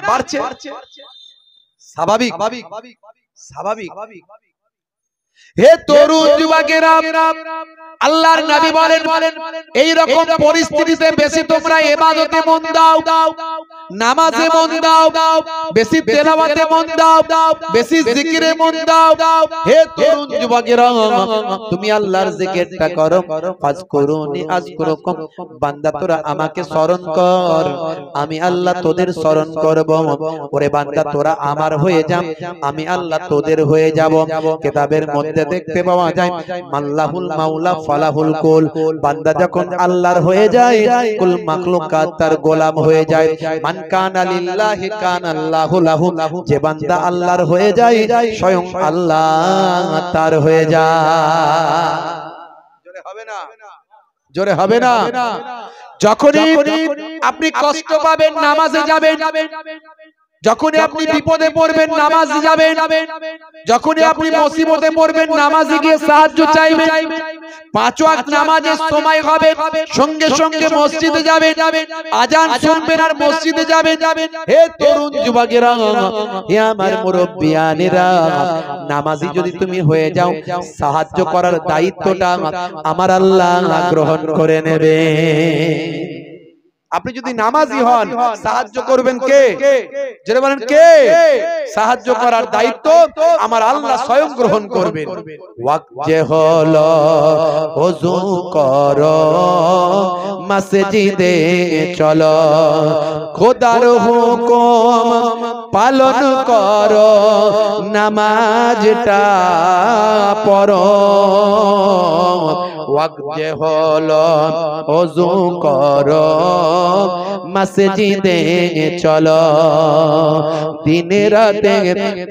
Speaker 1: বাড়ছে। স্বাভাবিক স্বাভাবিক। হে তরুণ যুবকেরা, আল্লাহর নবী বলেন, এই রকম পরিস্থিতিতে বেশি তোমরা ইবাদতে মন দাও, নামাজে মন দাও, বেশি তেলাওয়াতে মন দাও, বেশি জিকিরে মন দাও। হে তরুণ যুবকেরা, তুমি আল্লাহর জিকিরটা করো। ফাজকুরুনি আযকুরুকুম, বান্দা তোরা আমাকে স্মরণ কর, আমি আল্লাহ তোদের স্মরণ করব। ওরে বান্দা তোরা আমার হয়ে যা, আমি আল্লাহ তোদের হয়ে যাব। কিতাবের মধ্যে দেখতে পাওয়া যায়, মাল্লাহুল মাওলা ফালাহুল কুল, বান্দা যখন আল্লাহর হয়ে যায় কুল মাখলুকাত তার গোলাম হয়ে যায়। মান কানা লিল্লাহি কানা আল্লাহু লাহু, যে বান্দা আল্লাহর হয়ে যায় স্বয়ং আল্লাহ তার হয়ে যায়। জোরে হবে না, জোরে হবে না। যখনই আপনি কষ্ট পাবেন নামাজে যাবেন, যখনই আপনি বিপদে পড়বেন নামাজে যাবেন, যখনই আপনি মুসিবতে পড়বেন নামাজে গিয়ে সাহায্য চাইবেন। 5 ওয়াক্ত নামাজের সময় হবে, সঙ্গে সঙ্গে মসজিদে যাবেন, আজান শুনবেন আর মসজিদে যাবেন। হে তরুণ যুবকেরা, হে আমার মুরব্বিয়ানেরা, নামাজি যদি তুমি হয়ে যাও, সাহায্য করার দায়িত্বটা আমার আল্লাহ গ্রহণ করে নেবে। আপনি যদি নামাজি হন, সাহায্য করবেন কে? যারা বলেন কে সাহায্য করার দায়িত্ব আমার আল্লাহ স্বয়ং গ্রহণ করবেন। ওয়াক্ত যে হলো ওযু করো মসজিদে চলো খোদার হুকুম পালন করো নামাজটা পড়ো। ওয়াক্ত যে হলো ওযু করো মসজিদে চলো দিন রাতে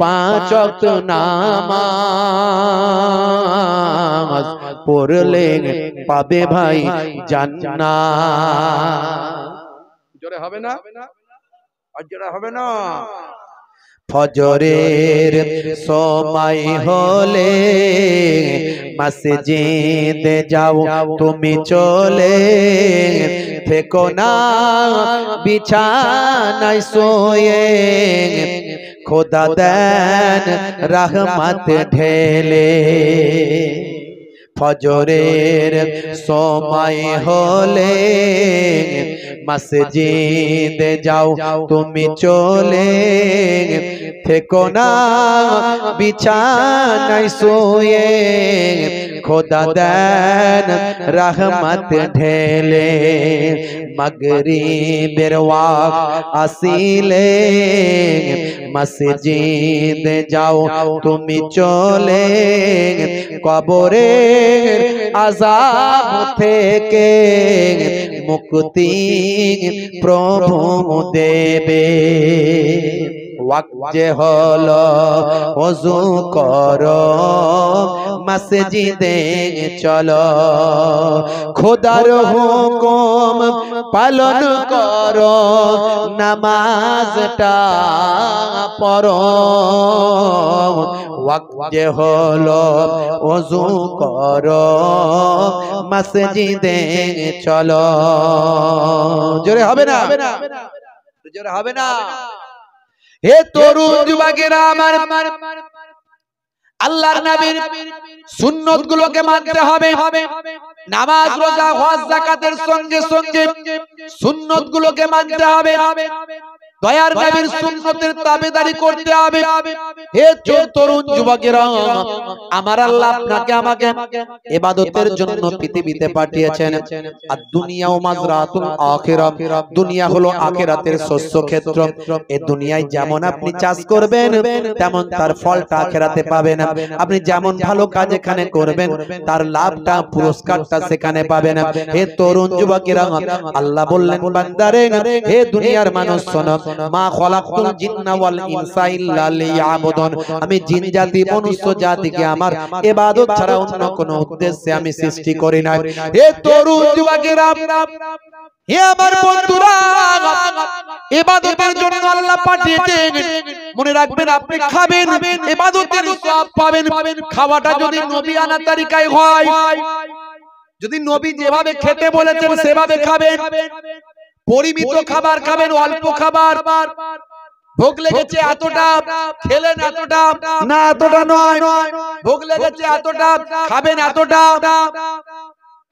Speaker 1: 5 ওয়াক্ত নামাজ পড়লে পাবে ভাই জান্নাত। জোরে হবে না? আর জোরে হবে না? ফজরের সময় হলে মসজিদে যাও তুমি চলে থেকো না বিছানায় শুয়ে খোদা দেন রহমত ঢেলে। ফজরের সময় হলে মসজিদে যাও তুমি চলে থেকো না বিছানায় শুয়ে খোদা দেন রহমত ঢেলে। মাগরিবের ওয়াক্ত আসিলে মসজিদে যাও তুমি চলে কবরের আযাব থেকে মুক্তি প্রভু দেবে। ওয়াক্ত যে হলো ওযু করো মসজিদে চলো খোদার হুকুম পালন করো নামাজটা পড়ো। ওয়াক্ত যে হলো ওযু করো মসজিদে চলো। জোরে হবে না? জোরে হবে না? হে তরুণ যুবকেরা আমার আল্লাহর নবীর সুন্নাত গুলোকে মানতে হবে। নামাজ রোজা হজ যাকাতের সঙ্গে সঙ্গে সুন্নাত গুলোকে মানতে হবে। দয়ার নবীর সুন্নতের তাবেদারি করতে হবে। হে তরুণ যুবকেরা আমার আল্লাহ আপনাকে আমাকে ইবাদতের জন্য পৃথিবীতে পাঠিয়েছেন। আর দুনিয়া ও মাজরাতুল আখিরাত, দুনিয়া হলো আখিরাতের শস্য ক্ষেত্র। এই দুনিয়ায় যেমন আপনি চাষ করবেন তেমন তার ফলটা আখিরাতে পাবেন। আপনি যেমন ভালো কাজ এখানে করবেন তার লাভটা পুরস্কারটা সেখানে পাবেন। হে তরুণ যুবকেরা আল্লাহ বললেন বান্দারে হে দুনিয়ার মানুষ শোনো মা খলাকতুল জিন্না ওয়াল ইনসা ইল্লা লিয়াবুদুন, আমি জিন জাতি মনুষ্য জাতিকে আমার ইবাদত ছাড়া অন্য কোনো উদ্দেশ্যে আমি সৃষ্টি করি না। হে তরুণ যুবকেরা হে আমার বন্ধুরা ইবাদতের জন্য আল্লাহ পাঠিয়েছেন। মনে রাখবেন আপনি খাবেন ইবাদতের সওয়াব পাবেন। খাওয়াটা যদি নবী আনা তরিকায় হয়, যদি নবী যেভাবে খেতে বলেছেন সেভাবে খাবেন, পরিমিত খাবার খাবেন, অল্প খাবার। ভোগ লেগেছে এতটা খেলেন এতটা না, এতটা নয়। ভোগ লেগেছে এতটা খাবেন এতটা।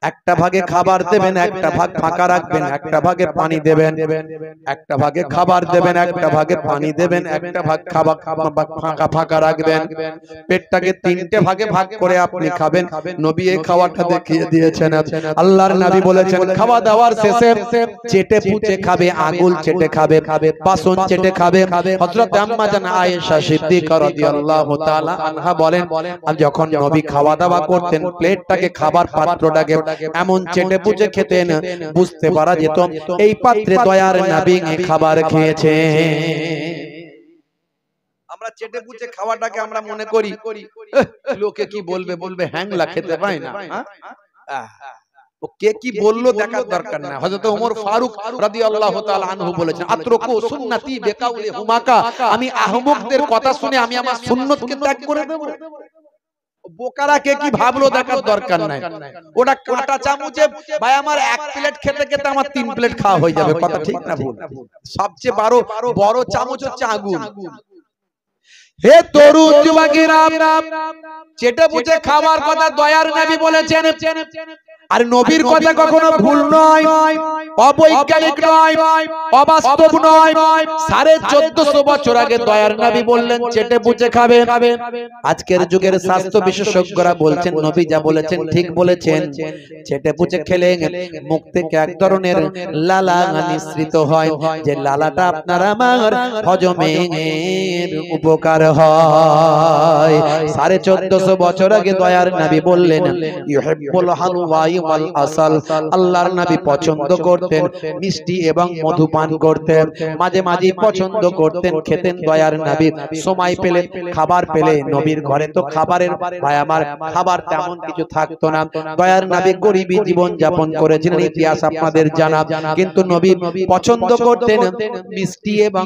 Speaker 1: একটা ভাগে খাবার দেবেন, একটা ভাগ ফাঁকা রাখবেন, একটা ভাগে পানি দেবেন, একটা ভাগে খাবার দেবেন, একটা ভাগে পানি দেবেন, একটা ভাগ খাবার ফাঁকা ফাঁকা রাখবেন। পেটটাকে 3টে ভাগে ভাগ করে আপনি খাবেন। নবী এই খাওয়াটা দেখিয়ে দিয়েছেন। আল্লাহর নবী বলেছেন খাওয়া দাওয়ার শেষে চেটে পুচে খাবে, আঙ্গুল চেটে খাবে, বাসন চেটে খাবে। হযরত আম্মা জান আয়েশা সিদ্দিকা রাদিয়াল্লাহু তাআলা আনহা বলেন যখন নবী খাওয়া দাওয়া করতেন প্লেটটাকে খাবার পাত্রটাকে এমন চেটে পুচে খেতেন বুঝতে পারা যেত এই পাত্রে দয়ার নবী খাবার খেয়েছে। আমরা চেটে পুচে খাওয়াটাকে আমরা মনে করি লোকে কি বলবে, বলবে হ্যাংলা খেতে পায় না। ও কে কি বললো দেখার দরকার না। হযরত ওমর ফারুক রাদিয়াল্লাহু তাআলা আনহু বলেছেন আতরকু সুন্নতি বিকাউলি হুমাকা, আমি আহমকদের কথা শুনে আমি আমার সুন্নতকে ত্যাগ করে দেব। বোকারা কে কি ভাবলো দেখার দরকার নাই। ওটা কাঁটা চামচে ভাই আমার 1 প্লেট খেতে খেতে আমার 3 প্লেট খাওয়া হয়ে যাবে। কথা ঠিক না ভুল? সবচেয়ে বড় চামচ হচ্ছে আগুন। হে তরুণ যুবকেরা চেটে পুচে খাওয়ার কথা দয়ার নবী বলেছেন। আর নবীর কথা কখনো ভুল নয়, অবৈজ্ঞানিক নয়, অবাস্তব নয়। 1450 বছর আগে দয়ার নবী বললেন চেটে পুচে খাবে। আজকের যুগের স্বাস্থ্য বিশেষজ্ঞরা বলছেন নবী যা বলেছেন ঠিক বলেছেন। চেটে পুচে খেলে মুখ থেকে এক ধরনের লালা নিঃসৃত হয়, যে লালাটা আপনার আমার হজমের উপকার হয়। 1450 বছর আগে দয়ার নবী বললেন ইউহিব্বুল হালওয়া ওয়াল আসাল। আল্লাহর নবী পছন্দ করতেন মিষ্টি এবং মধু পান করতেন, মাঝে মাঝে পছন্দ করতেন খেতেন দয়ার নবী। সময় পেলে খাবার পেলে, নবীর ঘরে তো খাবারের ভাই আমার খাবার তেমন কিছু থাকতো না। দয়ার নবী গরিবী জীবন যাপন করেছিলেন, ইতিহাস আপনাদের জানা। কিন্তু নবী পছন্দ করতেন মিষ্টি এবং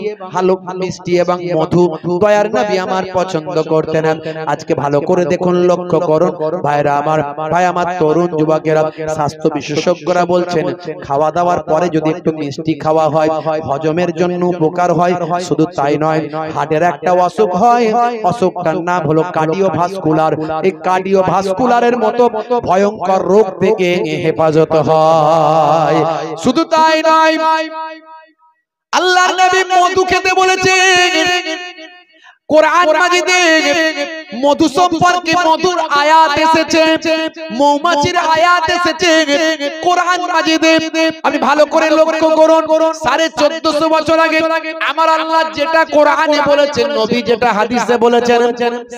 Speaker 1: মিষ্টি এবং মধু। দয়ার নবী আমার পছন্দ করতেন। আজকে ভালো করে দেখুন, লক্ষ্য করুন ভাইরা আমার, ভাই আমার তরুণ যুবকেরা, স্বাস্থ্য বিশেষজ্ঞরা বলছেন খাওয়া দাওয়ার পরে যদি একটু মিষ্টি খাওয়া হয় হজমের জন্য উপকার হয়। শুধু তাই নয়, হার্টের একটা অসুখ হয়, অসুখটার নাম হলো কার্ডিওভাস্কুলার। এই কার্ডিওভাস্কুলারের মতো ভয়ঙ্কর রোগ থেকে হেফাজত হয়। শুধু তাই নয়, আল্লাহর নবী মধু খেতে বলেছেন। কোরআন মাজিদে মধু সম্পর্কে মধুর আয়াত এসেছে, মৌমাছির আয়াত এসেছে কোরআন মাজিদে। আমি ভালো করে লক্ষ্য করুন, 1450 বছর আগে আমার আল্লাহ যেটা কোরআনে বলেছেন, নবী যেটা হাদিসে বলেছেন,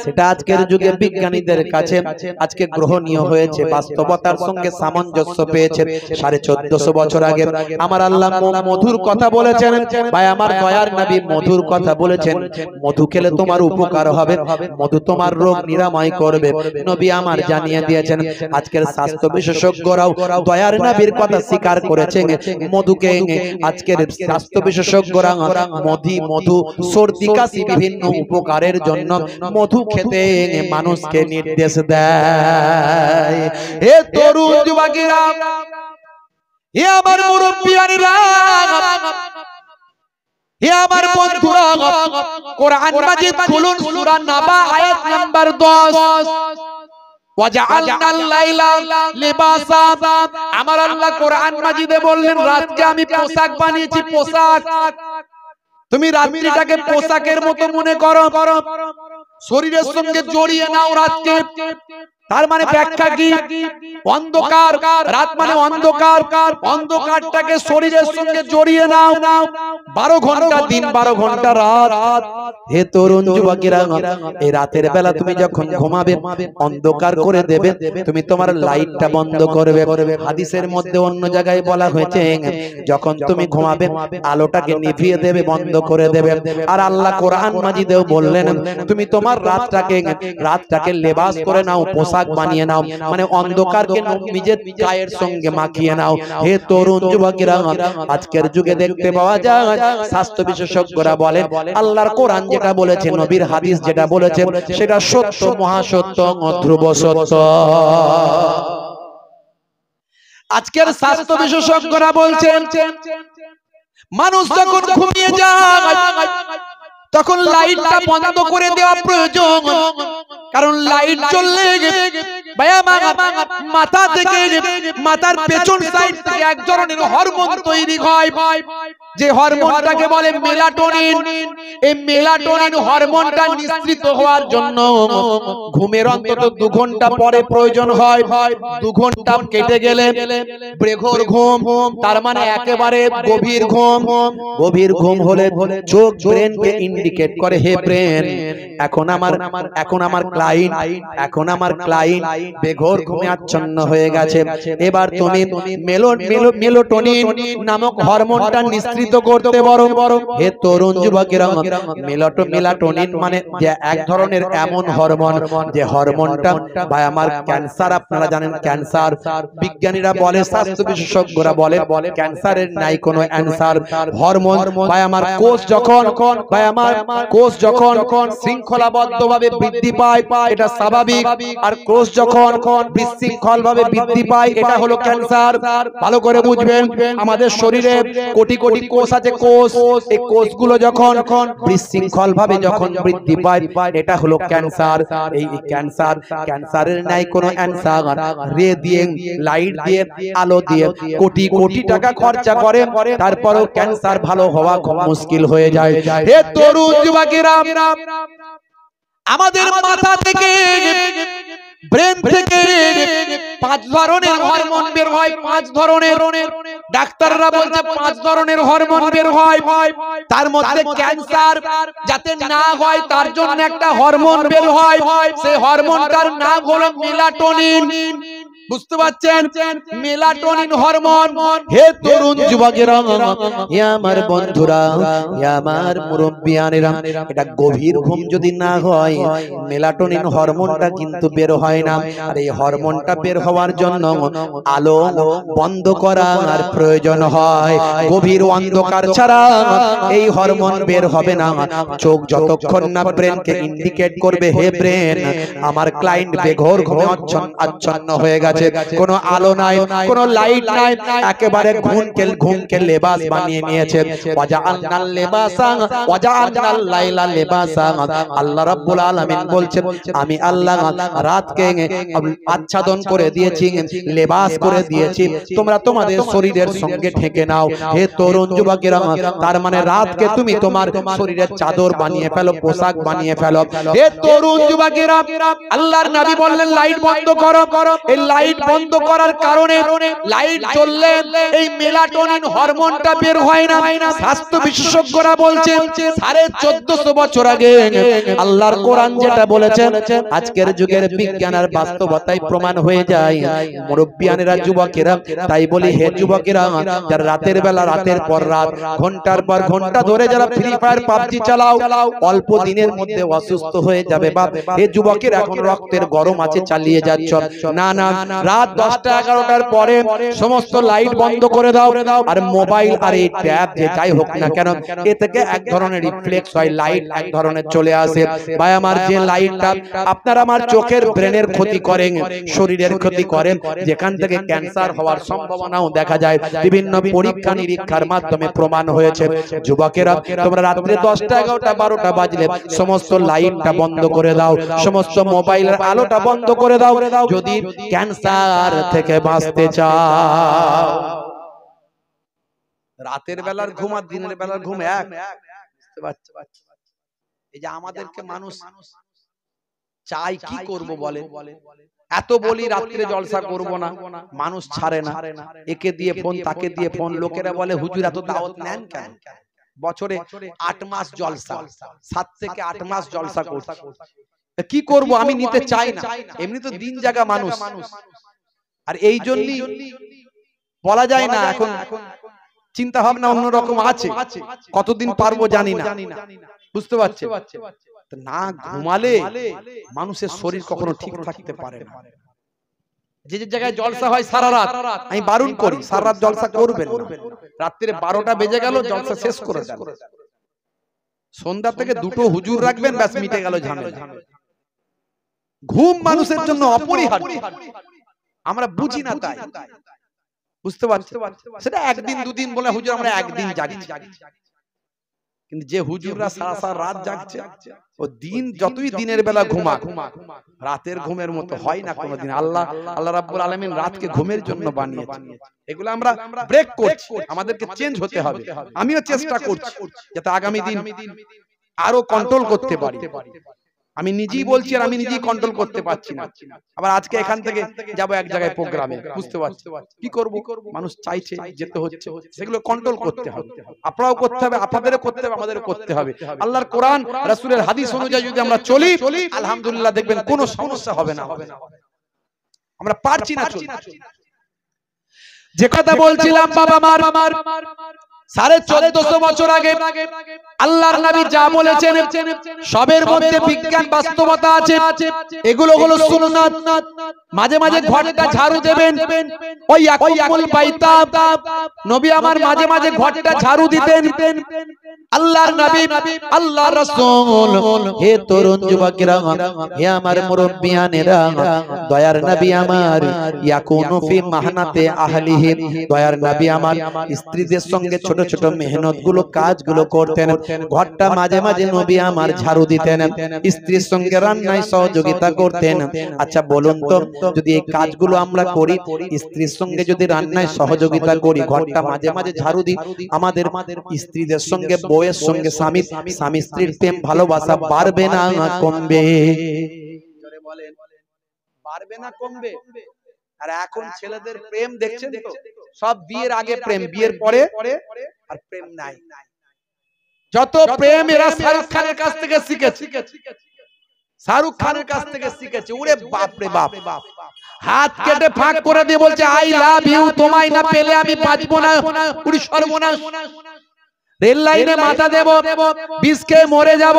Speaker 1: সেটা আজকের যুগে বিজ্ঞানীদের কাছে আজকে গ্রহণীয় হয়েছে, বাস্তবতার সঙ্গে সামঞ্জস্য পেয়েছে। 1450 বছর আগে আমার আল্লাহ মধুর কথা বলেছেন। ভাই আমার দয়ার নবী মধুর কথা বলেছেন, মধু খেলে তোমার উপকার হবে, মধু তোমার রোগ নিরাময় করবে। নবী আমার জানিয়ে দিয়েছেন। আজকের স্বাস্থ্য বিশেষজ্ঞরাও দয়ার নবীর কথা স্বীকার করেছেন। মধুকে আজকের স্বাস্থ্য বিশেষজ্ঞরা মধু সর্দি কাশি বিভিন্ন উপকারের জন্য মধু খেতে মানুষকে নির্দেশ দেয়। হে তরুণ যুবকেরা, হে আমার মুরব্বিয়ানেরা, হে আমার বন্ধুরা, কোরআন মাজিদ খুলুন, সূরা নাবা আয়াত নাম্বার 10। ওয়াজআলনাল লাইলা লিবাসা। আমার আল্লাহ কোরআন মাজিদে বললেন রাতকে আমি পোশাক বানিয়েছি, পোশাক। তুমি রাত্রিটাকে পোশাকের মতো মনে করো, শরীরের সঙ্গে জড়িয়ে নাও রাতকে। তার মানে ব্যাখ্যা কি? অন্ধকার, রাত মানে অন্ধকার, অন্ধকারটাকে শরীরের সঙ্গে জড়িয়ে নাও। 12 ঘন্টা দিন, 12 ঘন্টা রাত। হে তরুণ যুবকেরা, এই রাতের বেলা তুমি যখন ঘুমাবে অন্ধকার করে দেবে, তুমি তোমার লাইটটা বন্ধ করবে। হাদিসের মধ্যে অন্য জায়গায় বলা হয়েছে যখন তুমি ঘুমাবে আলোটাকে নিভিয়ে দেবে, বন্ধ করে দেবে। আর আল্লাহ কোরআন মাজিদেও বললেন তুমি তোমার রাতটাকে লেবাস করে নাও, পোশাক বানিয়ে নাও, মানে অন্ধকারকে নিজের গায়ের সঙ্গে মাখিয়ে নাও। হে তরুণ যুবকেরা, আজকের যুগে দেখতে পাওয়া যায় স্বাস্থ্য বিশেষজ্ঞরা বলেন আল্লাহর কোরআন যেটা বলেছে, নবীর হাদিস যেটা বলেছে, সেটা সত্য, মহাসত্য, ধ্রুব সত্য। আজকের স্বাস্থ্য বিশেষজ্ঞরা বলছেন মানুষ যখন ঘুমিয়ে যায় তখন লাইটটা বন্ধ করে দেওয়া প্রয়োজন। কারণ লাইট জ্বললে মাথা থেকে, মাথার পেছন সাইড থেকে এক ধরনের হরমোন তৈরি হয়, যে হরমোনটাকে বলে মেলাটোনিন। এই মেলাটোনিন হরমোনটা নিঃসৃত হওয়ার জন্য ঘুমের অন্তত 2 ঘন্টা পরে প্রয়োজন হয়। 2 ঘন্টা কেটে গেলে ব্রেঘর ঘুম, তার মানে একেবারে গভীর ঘুম। গভীর ঘুম হলে চোখ ব্রেনকে ইন্ডিকেট করে, হে ব্রেন এখন আমার ক্লায়েন্ট বেঘোর ঘুমে আচ্ছন্ন হয়ে গেছে। এবার তুমি মেলাটোনিন নামক হরমোনটা নিঃসৃত করতে পারো। হে তরুণ যুবকেরা, মেলাটোনিন মানে যে এক ধরনের এমন হরমোন, যে হরমোনটা ভাই আমার ক্যান্সার, আপনারা জানেন ক্যান্সার বিজ্ঞানীরা বলে, স্বাস্থ্য বিশেষজ্ঞরা বলে ক্যান্সারের নাই কোনো অ্যানসার। হরমোন ভাই আমার কোষ যখন ভাই আমার কোষ যখন শৃঙ্খলাবদ্ধভাবে বৃদ্ধি পায় এটা স্বাভাবিক, আর কোষ যখন বিশৃঙ্খলভাবে বৃদ্ধি পায় এটা হলো ক্যান্সার। ভালো করে বুঝবেন, আমাদের শরীরে কোটি কোটি কোষ আছে। কোষ, এই কোষগুলো যখন বিশৃঙ্খলভাবে যখন বৃদ্ধি পায় এটা হলো ক্যান্সার। এই ক্যান্সারের নাই কোনো অ্যান্সার। রে দিয়ে, লাইট দিয়ে, আলো দিয়ে কোটি কোটি টাকা খরচা করে, তারপরেও ক্যান্সার ভালো হওয়া খুব মুশকিল হয়ে যায়। হে তরুণ যুবকেরা, আমাদের মাথা থেকে, ব্রেন থেকে 5 ধরনের হরমোন বের হয়। 5 ধরনের, ডাক্তাররা বলছে 5 ধরনের হরমোন বের হয়। তার মধ্যে ক্যান্সার যাতে না হয় তার জন্য একটা হরমোন বের হয়, সেই হরমোনটার নাম হলো মেলাটোনিন। বুঝতে পারছেন? Melatonin hormone. হে তরুণ যুবকেরা, হে আমার বন্ধুরা, হে আমার মুরব্বিয়ানেরা, এটা গভীর ঘুম যদি না হয় মেলাটোনিন হরমোনটা কিন্তু বের হয় না। আর এই হরমোনটা বের হওয়ার জন্য আলো বন্ধ করার প্রয়োজন হয়। গভীর অন্ধকার ছাড়া এই হরমোন বের হবে না। চোখ যতক্ষণ না ব্রেনকে ইন্ডিকেট করবে, হে ব্রেন, আমার ক্লায়েন্ট বেঘোর ঘুমে আচ্ছন্ন হয়ে গেছে, কোনো আলো নাই, কোনো লাইট নাই, একেবারে ঘুমকে লেবাস বানিয়ে নিয়েছে। ওয়াজআলনাল লিবাসা ওয়াজআলনাল লাইলা লিবাসা। আল্লাহ রাব্বুল আলামিন বলছেন, আমি আল্লাহ রাতকে আচ্ছাদন করে দিয়েছি, লেবাস করে দিয়েছি, তোমরা তোমাদের শরীরের সঙ্গে ঢেকে নাও। হে তরুণ যুবকেরা, তার মানে রাতকে তুমি তোমার শরীরের চাদর বানিয়ে ফেলো, পোশাক বানিয়ে ফেলো। হে তরুণ যুবকেরা, আল্লাহর নবী বললেন লাইট বন্ধ করো। এই লাইট বন্ধ করার কারণে, লাইট জ্বললে এই মেলাটোনিন হরমোনটা বের হয় না। স্বাস্থ্য বিশেষজ্ঞরা বলছেন 1450 বছর আগে আল্লাহর কোরআন যেটা বলেছেন আজকের যুগের বিজ্ঞান আর বাস্তবতায় প্রমাণ হয়ে যায়। মুরব্বিয়ানেরা, যুবকেরা, তাই বলি হে যুবকেরা, যারা রাতের বেলা রাতের পর রাত ঘন্টার পর ঘন্টা ধরে যারা ফ্রি ফায়ার পাবজি চালাও, অল্প দিনের মধ্যে অসুস্থ হয়ে যাবে বাপ। হে যুবকের, এখন রক্তের গরম আছে, চালিয়ে যাচ্ছ না। রাত 10টা 11টার পরে সমস্ত লাইট বন্ধ করে দাও। আর মোবাইল আর এই ট্যাব যে যাই হোক না কেন, এ থেকে এক ধরনের রিফ্লেক্স হয়, লাইট এক ধরনের চলে আসে। ভাই আমার, যে লাইটটা আপনার আমার চোখের ব্রেনের ক্ষতি করেন, শরীরের ক্ষতি করেন, যেখান থেকে ক্যান্সার হওয়ার সম্ভাবনাও দেখা যায়, বিভিন্ন পরীক্ষা নিরীক্ষার মাধ্যমে প্রমাণ হয়েছে। যুবকেরা, তোমরা রাত্রে 10টা 11টা 12টা বাজলে সমস্ত লাইটটা বন্ধ করে দাও, সমস্ত মোবাইলের আলোটা বন্ধ করে দাও, যদি ক্যান্সার থেকে বাঁচতে চাও। রাতের বেলার ঘুম আর দিনের বেলার ঘুম এক। বুঝতে পারছো? এই যে আমাদেরকে মানুষ চাই, কি করব বলে, এত বলি রাত্রে জলসা করব না, মানুষ ছাড়ে না। একে দিয়ে ফোন, তাকে দিয়ে ফোন, লোকেরা বলে হুজুর এত দাওয়াত নেন কেন? বছরে 8 মাস জলসা, 7 থেকে 8 মাস জলসা করছি, কি করব? আমি নিতে চাই না। এমনি তো দিন জাগা মানুষ, আর এই জন্যই বলা যায় না। এখন চিন্তা ভাবনা অন্যরকম আছে, কতদিন পারবো জানি না। বুঝতে পারছে? না ঘুমালে মানুষের শরীর কখনো ঠিক থাকতে পারে না। যে যে জায়গায় জলসা হয় সারা রাত, আমি বারণ করি সারা রাত জলসা করবেন না। রাত্রে 12টা বেজে গেল, জলসা শেষ করে দেন। সন্ধ্যা থেকে 2টো হুজুর রাখবেন, ব্যাস মিটে গেল ঝামেলা। ঘুম মানুষের জন্য অপরিহার্য, আমরা বুঝি না তাই। বুঝতে পারছি? সেটা একদিন দুদিন বলে হুজুর আমরা একদিন জাগছি, কিন্তু যে হুজুররা সারা সারা রাত জাগছে, ও দিন যতই দিনের বেলা ঘুমা, রাতের ঘুমের মতো হয় না কোনোদিন। আল্লাহ রাব্বুল আলামিন রাতকে ঘুমের জন্য বানিয়েছেন। এগুলো আমরা ব্রেক করছি, আমাদেরকে চেঞ্জ হতে হবে। আমিও চেষ্টা করছি যাতে আগামী দিন আরো কন্ট্রোল করতে পারি। আমি নিজেই বলছি আর আমি নিজেই কন্ট্রোল করতে পারছি না। আবার আজকে এখান থেকে যাব এক জায়গায় প্রোগ্রামে, বুঝতে পারছি কি করব, মানুষ চাইছে যেতে হচ্ছে, সেগুলো কন্ট্রোল করতে হবে। আপনারাও করতে হবে, আপনাদেরও করতে হবে, আমাদেরও করতে হবে। আল্লাহর কোরআন রাসূলের হাদিস অনুযায়ী যদি আমরা চলি, আলহামদুলিল্লাহ দেখবেন কোনো সমস্যা হবে না। আমরা পারছি না চলতে। যে কথা বলছিলাম, বাবা মার 1450 বছর আগে আল্লাহর নবী যা বলেছেন সবের মধ্যে বিজ্ঞান বাস্তবতা আছে। এগুলো হলো সুন্নাত। মাঝে মাঝে ঘরটা ঝাড়ু দেবেন। ওই ইয়াকুমুল বাইতা নবী আমার মাঝে মাঝে ঘরটা ঝাড়ু দিতেন। আল্লাহর নবী, আল্লাহর রাসূল, হে তরুণ যুবকেরা, হে আমার মুরব্বিয়ানেরা, দয়ার নবী আমার ইয়াকুনু ফি মাহনাতে আহলিহি, দয়ার নবী আমার স্ত্রীদের সঙ্গে ছোট ছোট মেহনত গুলো কাজগুলো করতেন। ঘরটা মাঝে মাঝে নবী আমার ঝাড়ু দিতেন, স্ত্রীর সঙ্গে রান্নায় সহযোগিতা করতেন। আচ্ছা বলুন তো, যদি এই কাজগুলো আমরা করি, স্ত্রীর সঙ্গে যদি রান্নায় সহযোগিতা করি, ঘরটা মাঝে মাঝে ঝাড়ু দিই, আমাদের স্ত্রীদের সঙ্গে, বউয়ের সঙ্গে স্বামী স্ত্রীর প্রেম ভালোবাসা বাড়বে না কমবে? বলেন, বাড়বে না কমবে? আর এখন ছেলেদের প্রেম দেখছেন তো, সব বিয়ের আগে প্রেম, বিয়ের পরে আর প্রেম নাই। যত প্রেম এরা শাহরুখ খানের কাছ থেকে শিখেছে, শাহরুখ খানের কাছ থেকে শিখেছে। ওরে বাপ রে বাপ, হাত কেটে ফাঁক করে দিয়ে বলছে আই লাভ ইউ, তোমায় না পেলে আমি বাঁচবো না। পুরি সর্বনাশ। রেল লাইনে মাথা দেব, বিষ খেয়ে মরে যাব।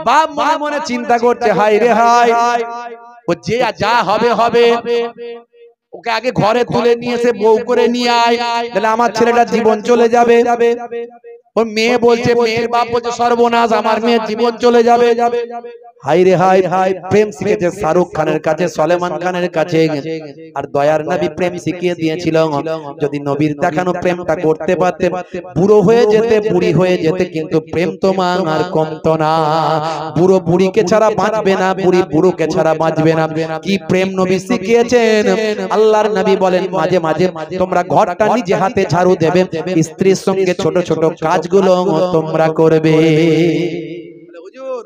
Speaker 1: বাপ মনে মনে চিন্তা করছে হাই রে হাই, ও যে যা হবে হবে, ওকে আগে ঘরে তুলে নিয়ে এসে বউ করে নিয়ে আয়, তাহলে আমার ছেলেটার জীবন চলে যাবে। ওর মেয়ে বলছে, মেয়ের বাপ বলছে সর্বনাশ, আমার মেয়ের জীবন চলে যাবে। হাই রে হাই, প্রেম শিখেছে শাহরুখ খানের কাছে, সলমান খানের কাছে। আর দয়ার নবী প্রেম শিখিয়ে দিয়েছিল। যদি নবীর দেখানো প্রেমটা করতে পারতে, বুড়ো হয়ে যেতে, বুড়ি হয়ে যেতে, কিন্তু প্রেম তোমার আর কমতো না। বুড়ো বুড়িকে ছাড়া বাঁচবে না, বুড়ি বুড়োকে ছাড়া বাঁচবে না। কি প্রেম নবী শিখিয়েছেন! আল্লাহর নবী বলেন মাঝে মাঝে তোমরা ঘরটা নিজে হাতে ঝাড়ু দেবে, স্ত্রীর সঙ্গে ছোট ছোট কাজগুলো তোমরা করবে। হুজুর,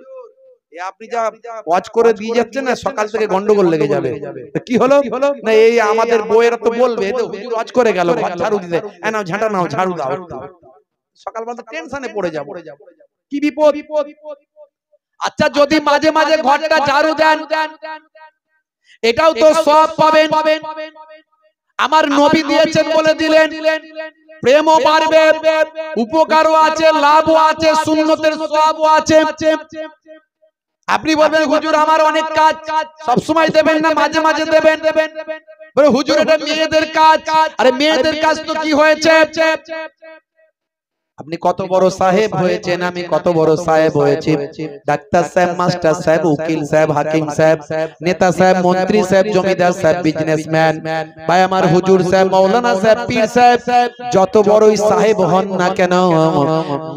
Speaker 1: আপনি যা ওয়াজ করে দিয়ে যাচ্ছেন না, সকাল থেকে গন্ডগোল লেগে যাবে। কি হলো না, এই আমাদের বউয়েরা তো বলবে হুজুর ওয়াজ করে গেল, ঘর ঝাড়ু দিতে, নাও ঝাঁটা নাও, ঝাড়ু দাও। সকালবেলা টেনশনে পড়ে যাব, কি বিপদ। আচ্ছা যদি মাঝে মাঝে ঘরটা ঝাড়ু দেন, এটাও তো সব পাবেন। আমার নবী দিয়েছেন বলে দিলেন, প্রেমও বাড়বে, উপকারও আছে, লাভও আছে, সুন্নতের সওয়াবও আছে। আপনি বলবেন হুজুর আমার অনেক কাজ, সব সময় দেবেন না, মাঝে মাঝে দেবেন। বলে হুজুর এটা মেয়েদের কাজ। আরে মেয়েদের কাজ তো কি হয়েছে? আপনি কত বড় সাহেব হয়েছেন, আমি কত বড় সাহেব হয়েছি, ডাক্তার সাহেব, মাস্টার সাহেব, উকিল সাহেব, হাকিম সাহেব, নেতা সাহেব, মন্ত্রী সাহেব, জমিদার সাহেব, বিজনেসম্যান, ভাই আমার হুজুর সাহেব, মাওলানা সাহেব, পীর সাহেব, যত বড়ই সাহেব হন না কেন,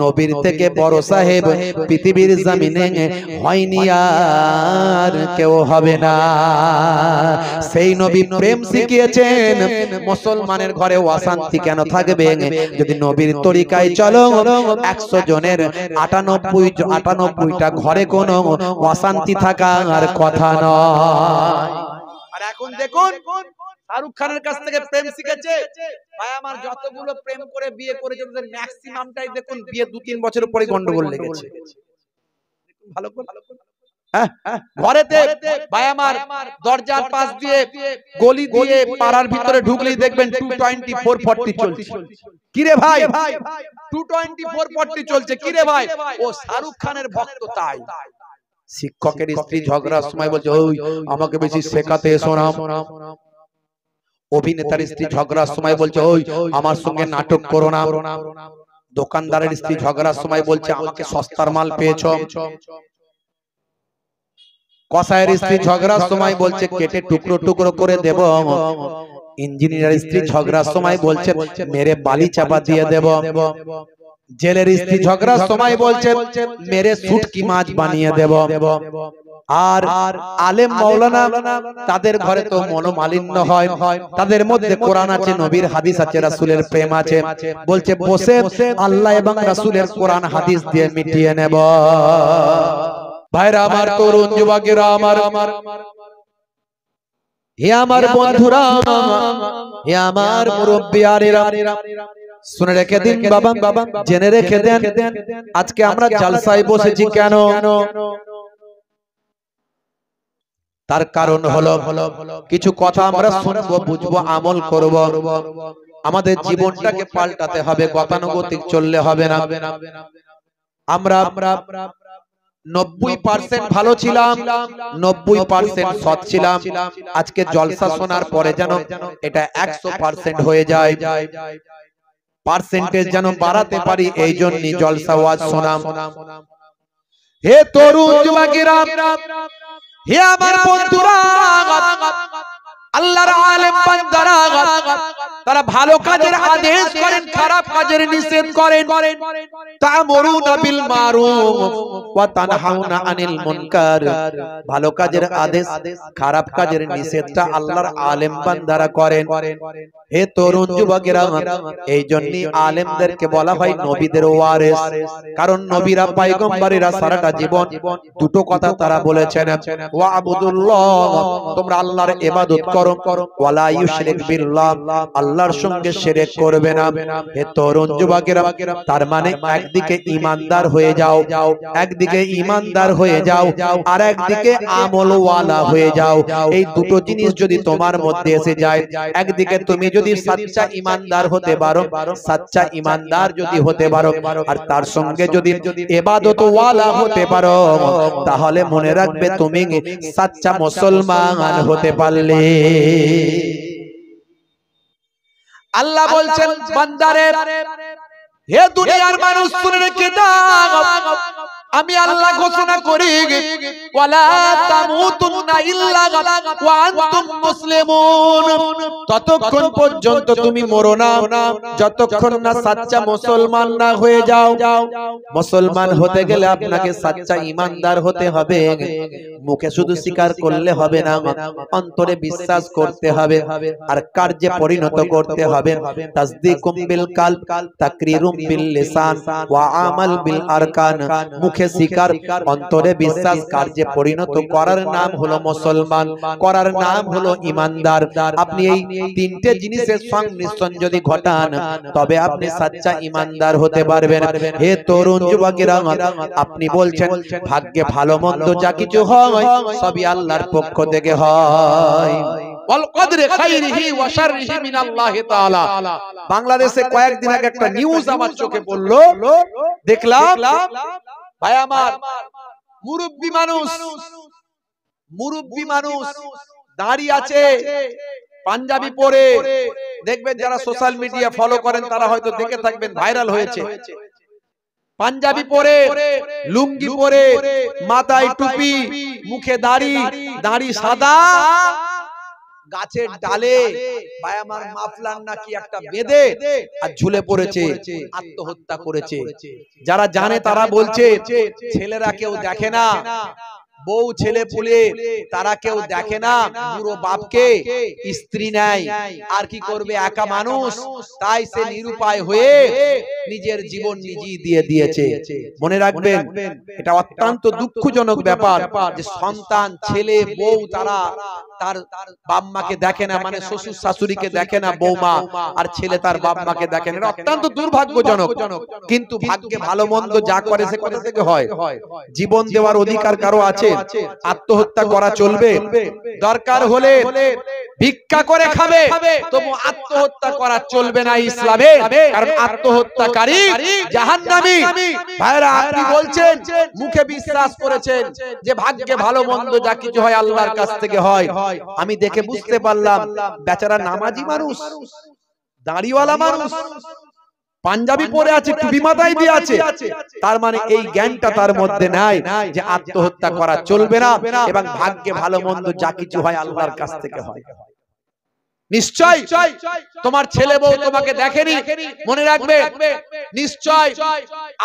Speaker 1: নবীর থেকে বড় সাহেব পৃথিবীর জমিনে হয়নি, আর কেউ হবে না। সেই নবী প্রেম শিখিয়েছেন। মুসলমানের ঘরে অশান্তি কেন থাকবে? যদি নবীর তরিকায় চলো, 100 জনের 98টা ঘরে কোনো অশান্তি থাকার কথা নয়। আর এখন দেখুন শাহরুখ খানের কাছ থেকে প্রেম শিখেছে। ভাই আমার যতগুলো প্রেম করে বিয়ে করেছে তাদের ম্যাক্সিমামটাই দেখুন বিয়ে 2-3 বছরের পরে গন্ডগোল লেগেছে। ভালো করে ঘরেতে ভাই আমার দরজার পাশ দিয়ে, গলি দিয়ে, পাড়ার ভিতরে ঢুকলেই দেখবেন 224-40 চলছে। কিরে ভাই 224-40 চলছে, কিরে ভাই? ও শাহরুখ খানের ভক্ত তাই। শিক্ষকের স্ত্রী ঝগড়ার সময় বলছে ওই আমাকে বেশি শেখাতে এসো না। অভিনেতার স্ত্রী ঝগড়ার সময় বলছে ওই আমার সঙ্গে নাটক করো না। দোকানদারের স্ত্রী ঝগড়ার সময় বলছে আমাকে সস্তার মাল পেয়েছো। কসাইয়ের স্ত্রী ঝগড়ার সময় বলছে কেটে টুকরো টুকরো করে দেব। ইঞ্জিনিয়ার স্ত্রী ঝগড়ার সময় বলছে মেরে বালি চাপা দিয়ে দেব। জেলের স্ত্রী ঝগড়ার সময় বলছে মেরে শুটকি মাছ বানিয়ে দেব। আর আলেম মাওলানা তাদের ঘরে তো মনোমালিন্য হয়, তাদের মধ্যে কোরআন আছে, নবীর হাদিস আছে, রাসূলের প্রেম আছে, বলছে বসে আল্লাহ এবং রাসূলের কোরআন হাদিস দিয়ে মিটিয়ে নেব। ভাইরা আমার, তরুণ যুবকেরা আমার, হে আমার বন্ধুরা, হে আমার মুরব্বিয়ানেরা, শুনে রেখে দিন বাবা, জেনে রেখে দেন আজকে আমরা জালসায় বসেছি কেন। তার কারণ হলো কিছু কথা আমরা শুনবো, বুঝবো, আমল করব। আমাদের জীবনটাকে পাল্টাতে হবে, গতানুগতিক চললে হবে না। আমরা 90% ভালো ছিলাম, 90% সৎ ছিলাম। আজকে জলসা শোনার পরে যেন এটা 100% হয়ে যায়, পার্সেন্টেজ যেন বাড়াতে পারি, এই জন্য জলসা ওয়াজ শোনাম। হে তরুণ যুবকেরা, হে আমার বন্ধুরা, আল্লাহর আলেম বান্দারা তারা ভালো কাজের আদেশ করেন, খারাপ কাজের নিষেধ করেন। তা'মুরুনা বিল মারুফ ওয়া তানহাউনা আনিল মুনকার। ভালো কাজের আদেশ, খারাপ কাজের নিষেধটা আল্লাহর আলেম বান্দারা করেন। হে তরুণ যুবকেরা, এই জন্যই আলেমদেরকে বলা হয় নবীদের ওয়ারিস। কারণ নবীরা পয়গম্বরেরা সারাটা জীবন দুটো কথা তারা বলেছেন, ওয়া আবুদুল্লাহ, তোমরা আল্লাহর ইবাদত করো, ওয়ালা ইউশরিক বিল্লাহ, আল্লাহর সঙ্গে শিরক করবে না। হে তরুণ যুবকেরা, তার মানে একদিকে ঈমানদার হয়ে যাও, একদিকে ঈমানদার হয়ে যাও, আর একদিকে আমলওয়ালা হয়ে যাও। এই দুটো জিনিস যদি তোমার মধ্যে এসে যায়, একদিকে তুমি যদি সচ্চা ঈমানদার হতে পারো, সচ্চা ঈমানদার যদি হতে পারো, আর তার সঙ্গে যদি ইবাদতওয়ালা হতে পারো, তাহলে মনে রাখবে তুমি সচ্চা মুসলমান হতে পারলে। আল্লাহ বলছেন বান্দারে, হে দুনিয়ার মানুষ শুনে রেখে দাও, আমি আল্লাহ ঘোষণা করি, ওয়ালা তামুতুন্না ইল্লা ওয়া আনতুম মুসলিমুন। ততক্ষণ পর্যন্ত তুমি মরো না যতক্ষণ না সচ্চা মুসলমান না হয়ে যাও। মুসলমান হতে গেলে আপনাকে সচ্চা ঈমানদার হতে হবে। মুখে শুধু স্বীকার করলে হবে না, অন্তরে বিশ্বাস করতে হবে, আর কার্যে পরিণত করতে হবে। তাসদীকুম বিল কলব, তাকরীরুম বিল লিসান, ওয়া আমাল বিল আরকান। মুখে স্বীকার, অন্তরে বিশ্বাস, কার্যে পরিণত করার নাম হলো মুসলমান, করার নাম হলো ঈমানদার। আপনি এই তিনটে জিনিসের সংমিশ্রণ যদি ঘটান, তবে আপনি সচ্চা ঈমানদার হতে পারবেন। হে তরুণ যুবকেরা, আপনি বলছেন ভাগ্যে ভালো মন্দ যা কিছু হয় সবই আল্লাহর পক্ষ থেকে হয়। বাংলাদেশে কয়েকদিন আগে একটা নিউজ আমার চোখে পড়লো, দেখলাম ভাই আমার মুরব্বী মানুষ দাঁড়িয়ে আছে পাঞ্জাবি পরে। দেখবেন যারা সোশ্যাল মিডিয়া ফলো করেন তারা হয়তো দেখে থাকবেন, ভাইরাল হয়েছে। পাঞ্জাবি পরে, লুঙ্গি পরে, মাথায় টুপি, মুখে দাড়ি সাদা, গাছের ডালে ভাই আমার মাফলার নাকি একটা বেঁধে আর ঝুলে পড়েছে, আত্মহত্যা করেছে। যারা জানে তারা বলছে ছেলেরা কেউ দেখে না, বউ ছেলে পুলে তারা কেউ দেখে না, বুড়ো বাপকে স্ত্রী নাই, আর কি করবে, একা মানুষ, তাই সে নিরুপায় হয়ে নিজের জীবন নিজেই দিয়ে দিয়েছে। মনে রাখবেন, এটা অত্যন্ত দুঃখজনক ব্যাপার যে সন্তান, ছেলে, বউ তারা তার বাপ মাকে দেখে না, মানে শ্বশুর শাশুড়িকে দেখে না বৌমা, আর ছেলে তার বাপ মাকে দেখে না। অত্যন্ত দুর্ভাগ্যজনক। কিন্তু ভাগ্যে ভালো মন্দ যা করে সে কোথা থেকে হয়? জীবন দেওয়ার অধিকার কারো আছে? আত্মহত্যা করা চলবে? দরকার হলে ভিক্ষা করে খাবে, তবু আত্মহত্যা করা চলবে না ইসলামে, কারণ আত্মহত্যাকারী জাহান্নামী। ভাইরা, আপনি বলছেন, মুখে বিশ্বাস করেছেন যে ভাগ্যে ভালো মন্দ যা কিছু হয় আল্লাহর কাছ থেকে হয়। আমি দেখে বুঝতে পারলাম বেচারা নামাজি মানুষ, দাড়িওয়ালা মানুষ, পাঞ্জাবি পরে আছে, টুপি মাথায় দিয়ে আছে, তার মানে এই জ্ঞানটা তার মধ্যে নাই যে আত্মহত্যা করা চলবে না, এবং ভাগ্যে ভালো মন্দ যা কিছু হয় আল্লাহর কাছ থেকে হয়। নিশ্চয় তোমার ছেলে বউ তোমাকে দেখেনি, মনে রাখবে নিশ্চয়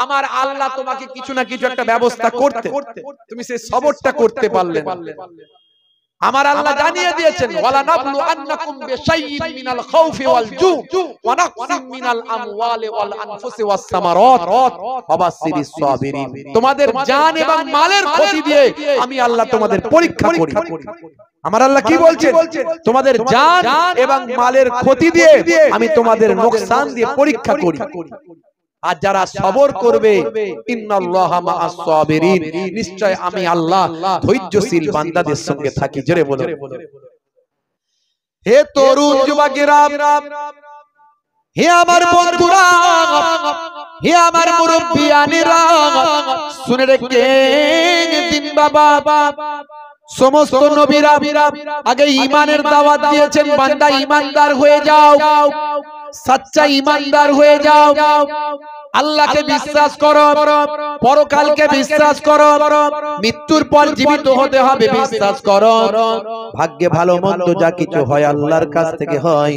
Speaker 1: আমার আল্লাহ তোমাকে কিছু না কিছু একটা ব্যবস্থা করতে, তুমি সেই সবরটা করতে পারলে না। আমার আল্লাহ জানিয়ে দিয়েছেন, ওয়ালা নাবলু আন্নাকুম বিশাইইন মিনাল খাউফি ওয়াল জু ওয়া নাকসিম মিনাল আমওয়ালি ওয়াল আনফুসি ওয়াস সামারাত ওয়া বাশশিরিস সাবিরিন। তোমাদের জান এবং মালের ক্ষতি দিয়ে আমি আল্লাহ তোমাদের পরীক্ষা করি। আমার আল্লাহ কি বলছেন? তোমাদের জান এবং মালের ক্ষতি দিয়ে আমি তোমাদের নোকসান দিয়ে পরীক্ষা করি। আর যারা সবর করবে, ইন্নাল্লাহা মাআস সাবিরিন, নিশ্চয় আমি আল্লাহ ধৈর্যশীল বান্দাদের সঙ্গে থাকি। জোরে বলো। হে তরুণ যুবকেরা, হে আমার বন্ধুরা, হে আমার মুরব্বিয়ানেরা, শুনে রেখেন দিন বাবা, সমস্ত নবীরা আগে ঈমানের দাওয়াত দিয়েছেন, বান্দা ঈমানদার হয়ে যাও, সচ্চা ঈমানদার হয়ে যাও, আল্লাহকে বিশ্বাস করো, পরকালকে বিশ্বাস করো, মৃত্যুর পর জীবিত হতে হবে বিশ্বাস করো, ভাগ্যে ভালো মন্দ যা কিছু হয় আল্লাহর কাছ থেকে হয়,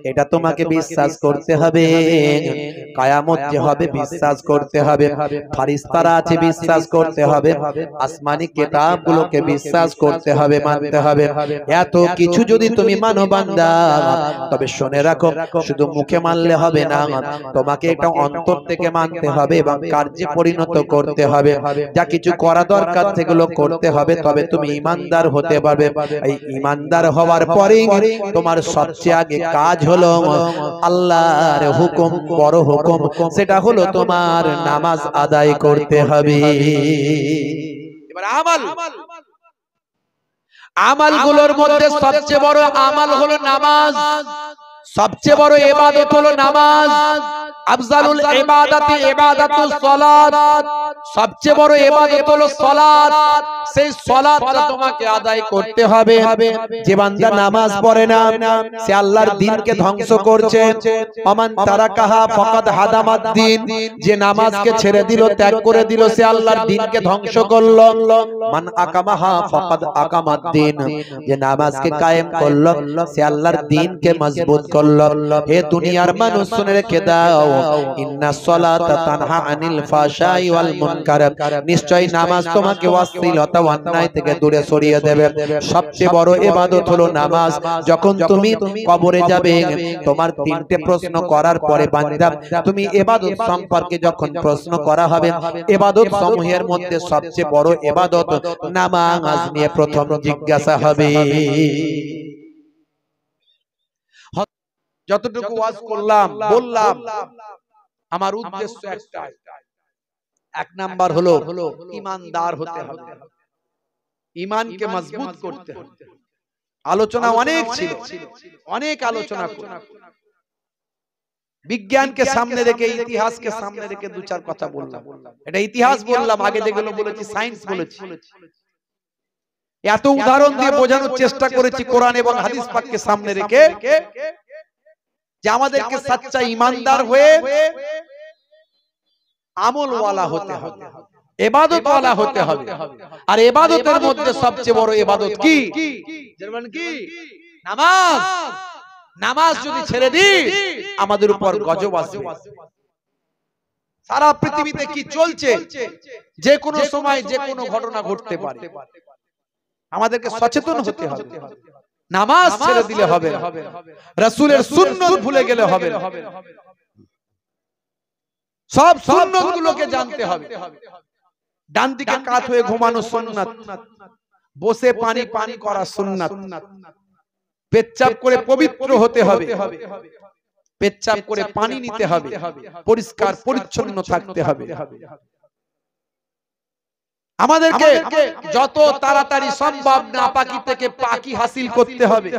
Speaker 1: এটা তোমাকে বিশ্বাস করতে হবে। কিয়ামত যে হবে বিশ্বাস করতে হবে, ফেরেশতারা আছে বিশ্বাস করতে হবে, আসমানি কিতাবগুলোকে বিশ্বাস করতে হবে, মানতে হবে। এত কিছু যদি তুমি মানো বান্দা, তবে শুনে রাখো শুধু মুখে মানলে হবে না, তোমাকে এটা অন্তর থেকে মানতে হবে এবং কার্যে পরিণত করতে হবে। যা কিছু করা দরকার সেগুলো করতে হবে, তবে তুমি ঈমানদার হতে পারবে। এই ঈমানদার হওয়ার পরে তোমার সবচেয়ে আগে কাজ হলো আল্লাহর হুকুম, বড় হুকুম, সেটা হলো তোমার নামাজ আদায় করতে হবে। এবার আমলগুলোর মধ্যে সবচেয়ে বড় আমল হলো নামাজ, সবচেয়ে বড় ইবাদত হলো নামাজ। আফজালুল ইবাদাতি ইবাদাতুস সালাত, সবচেয়ে বড় ইবাদত হলো সালাত। সেই সালাতটা তোমাকে আদায় করতে হবে। যে বান্দা নামাজ পড়ে না সে আল্লাহর দ্বীনকে ধ্বংস করছে। আমান তারাকাহা ফাকাদ হাদামাদ দ্বীন, যে নামাজকে ছেড়ে দিল, ত্যাগ করে দিল, সে আল্লাহর দ্বীনকে ধ্বংস করলো। মান আকামাহা ফাকাদ আকামাদ দ্বীন, যে নামাজকে কায়েম করলো সে আল্লাহর দ্বীনকে মজবুত করলো। হে দুনিয়ার মানুষ শুনে রেখে দাও, ইন্নাস সালাতা তানহা আনিল ফাহশাই ওয়াল মুনকার, নিশ্চয়ই নামাজ তোমাকে অশ্লীলতা অন্যায় থেকে দূরে সরিয়ে দেবে। সবচেয়ে বড় ইবাদত হলো নামাজ। যখন তুমি কবরে যাবে, তোমার তিনটে প্রশ্ন করার পরে বান্দা তুমি ইবাদত সম্পর্কে যখন প্রশ্ন করা হবে, ইবাদত সমূহের মধ্যে সবচেয়ে বড় ইবাদত নামাজ নিয়ে প্রথম জিজ্ঞাসা হবে। যতটুকু ওয়াজ করলাম বললাম, আমার উদ্দেশ্য একটাই, এক নাম্বার হলো ঈমানদার হতে হবে, ঈমানকে মজবুত করতে হবে। আলোচনা অনেক ছিল, অনেক আলোচনা করলাম, বিজ্ঞানকে সামনে রেখে, ইতিহাসকে সামনে রেখে দু চার কথা বললাম। এটা ইতিহাস বললাম, আগে যেগুলো বলেছি সায়েন্স বলেছি। এত উদাহরণ দিয়ে বোঝানোর চেষ্টা করেছি কোরআন এবং হাদিস পাককে সামনে রেখে, যে আমাদেরকে সচ্চা ঈমানদার হয়ে আমলওয়ালা হতে হবে, ইবাদতওয়ালা হতে হবে। আর ইবাদতের মধ্যে সবচেয়ে বড় ইবাদত কি? জানেন কি? নামাজ। নামাজ যদি ছেড়ে দিই আমাদের উপর গজব আসবে। সারা পৃথিবীতে কি চলছে, যে কোনো সময় যে কোনো ঘটনা ঘটতে পারে। আমাদেরকে সচেতন হতে হবে। নামাজ ছেড়ে দিলে হবে না, রাসূলের সুন্নাত ভুলে গেলে হবে না, সব সুন্নাতগুলোকে জানতে হবে। ডান দিকে কাত হয়ে ঘুমানো সুন্নাত, বসে পানি পানি করা সুন্নাত, পেচ্ছাপ করে পবিত্র হতে হবে, পেচ্ছাপ করে পানি নিতে হবে, পরিষ্কার পরিচ্ছন্ন থাকতে হবে। আমাদেরকে যত তাড়াতাড়ি সম্ভব নাপাকি থেকে পাকি হাসিল করতে হবে,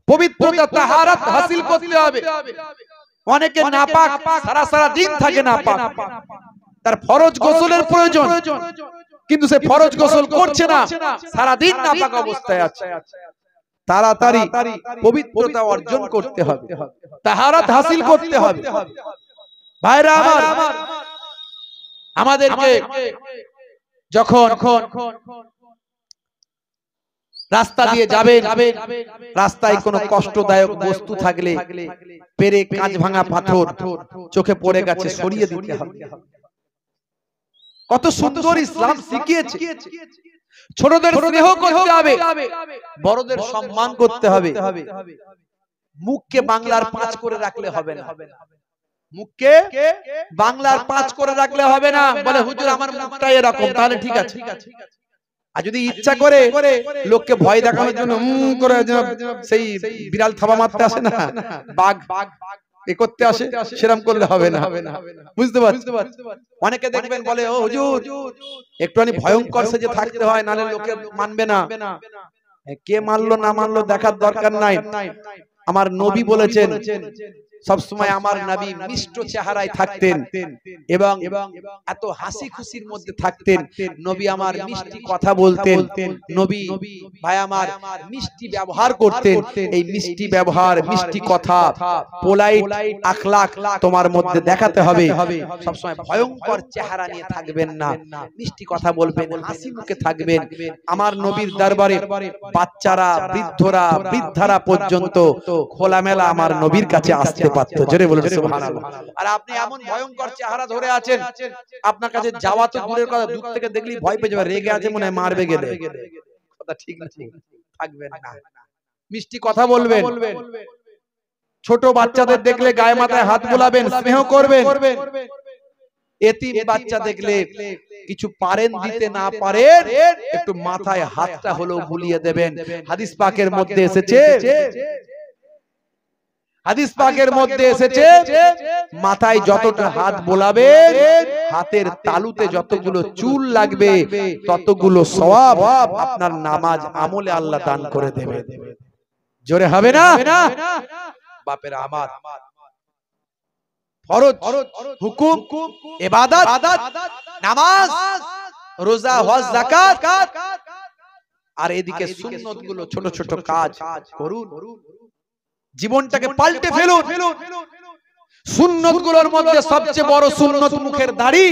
Speaker 1: পবিত্রতা তাহারাত হাসিল করতে হবে। অনেকে নাপাক, সারা সারা দিন থাকে নাপাক, তার ফরজ গোসলের প্রয়োজন, কিন্তু সে ফরজ গোসল করছে না, সারা দিন নাপাক অবস্থায় আছে। তাড়াতাড়ি পবিত্রতা অর্জন করতে হবে, তাহারাত হাসিল করতে হবে। ভাইরা আমার, আমাদেরকে যখন রাস্তা দিয়ে যাবেন, রাস্তায় কোনো কষ্টদায়ক বস্তু থাকলে, পেরেক, কাঁচ ভাঙা পাথর চোখে পড়ে গেছে, সরিয়ে দিতে হবে। কত সুন্দর ইসলাম শিখিয়েছে। ছোটদের স্নেহ করতে হবে, বড়দের সম্মান করতে হবে। মুখকে বাংলার 5 করে রাখলে হবে না, মুখকে বাংলার 5 করে রাখলে হবে না। বলে হুজুর আমার মুখটা এরকম, তাহলে ঠিক আছে। আর যদি ইচ্ছা করে লোককে ভয় দেখানোর জন্য করে সেই বিড়াল থাবা মারতে আসে না, বাঘ এ করতে আসে, সেরকম করলে হবে না। বুঝতে পারছেন? অনেকে দেখবেন বলে ও হুজুর একটুখানি ভয়ঙ্কর সেজে থাকতে হয়, নালে লোকে মানবে না। কে মানলো না মানলো দেখার দরকার নাই। আমার নবী বলেছেন সব সময় আমার নবী মিষ্ট চেহারায় থাকতেন এবং এত হাসি খুশির মধ্যে থাকতেন। নবী আমার মিষ্টি কথা বলতেন, নবী ভাই আমার মিষ্টি ব্যবহার করতেন। এই মিষ্টি ব্যবহার, মিষ্টি কথা, পোলাইট আখলাক তোমার মধ্যে দেখাতে হবে। সব সময় ভয়ঙ্কর চেহারা নিয়ে থাকবেন না, মিষ্টি কথা বলবেন, হাসি মুখে থাকবেন। আমার নবীর দরবারে বাচ্চারা, বৃদ্ধরা, বৃদ্ধারা পর্যন্ত খোলামেলা আমার নবীর কাছে আসতে পারত। জোরে বলুন সুবহানাল্লাহ। আর আপনি এমন ভয়ঙ্কর চেহারা ধরে আছেন, আপনার কাছে যাওয়া তো দূরের কথা, দূর থেকে দেখলেই ভয় পেয়ে যাবে, রেগে আছে মনে হয় মারবে গেলে। কথা ঠিক না? থাকবেন না, মিষ্টি কথা বলবেন। ছোট বাচ্চাদের দেখলে গায়ে মাথায় হাত বুলাবেন, স্নেহ করবেন। এতিম বাচ্চা দেখলে কিছু পারেন দিতে না পারেন, একটু মাথায় হাতটা হলেও বুলিয়ে দেবেন। হাদিস পাকের মধ্যে এসেছে, হাদিস পাকের মধ্যে এসেছে মাথায় যতটা হাত বোলাবেন, হাতের তালুতে যতগুলো চুল লাগবে ততগুলো সওয়াব আপনার নামাজ আমলে আল্লাহ দান করে দেবে। জোরে হবে না? বাপের আমার ফরজ, হুকুম, ইবাদত, নামাজ, রোজা, হজ, যাকাত, আর এদিকে সুন্নত গুলো, ছোট ছোট কাজ করুন। জীবনটাকে পাল্টে ফেলুন। সুন্নত গুলোর মধ্যে সবচেয়ে বড় সুন্নত মুখের দাড়ি।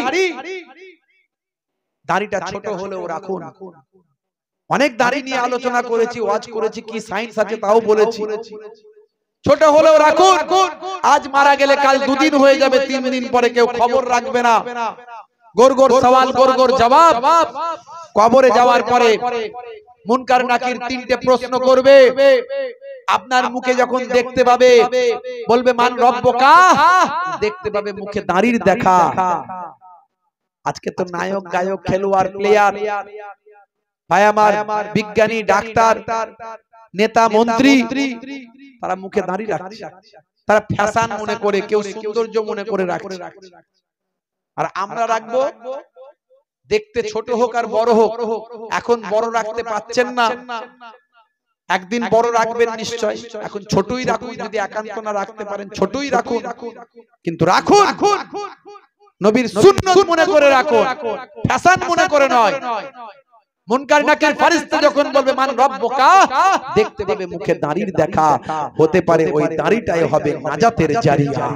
Speaker 1: দাড়িটা ছোট হলেও রাখুন। অনেক দাড়ি নিয়ে আলোচনা করেছি, ওয়াজ করেছি, কি সায়েন্স আছে তাও বলেছি। ছোট হলেও রাখুন। আজ মারা গেলে কাল 2 দিন হয়ে যাবে, 3 দিন পরে কেউ খবর রাখবে না। গোর গোর সওয়াল, গোর গোর জবাব। কবরে যাওয়ার পরে মুনকার নাকির 3টে প্রশ্ন করবে। আপনার মুখে যখন দেখতে পাবে বলবে মান রব্বুকা, দেখতে পাবে মুখে দাড়ির দেখা। আজকে তো নায়ক, গায়ক, খেলোয়াড়, প্লেয়ার, ভাই আমার বিজ্ঞানী, ডাক্তার, নেতা, মন্ত্রী, তারা মুখে দাড়ি রাখছে। তারা ফ্যাশন মনে করে, কেউ সৌন্দর্য মনে করে রাখছে। আর আমরা রাখবো, দেখতে ছোট হোক আর বড় হোক। এখন বড় রাখতে পাচ্ছেন না, একদিন বড় রাখবেন নিশ্চয়। এখন ছোটই রাখুন, যদি একান্ত না রাখতে পারেন ছোটই রাখুন, কিন্তু রাখুন নবীর সুন্নাত মনে করে রাখুন, ফ্যাশন মনে করে নয়। মুনকার নাকির ফেরেশতা যখন বলবে মান রব্বুকা, দেখতে পাবে মুখে দাড়ির দেখা, হতে পারে ওই দাড়িটাই হবে নাজাতের জারিয়া।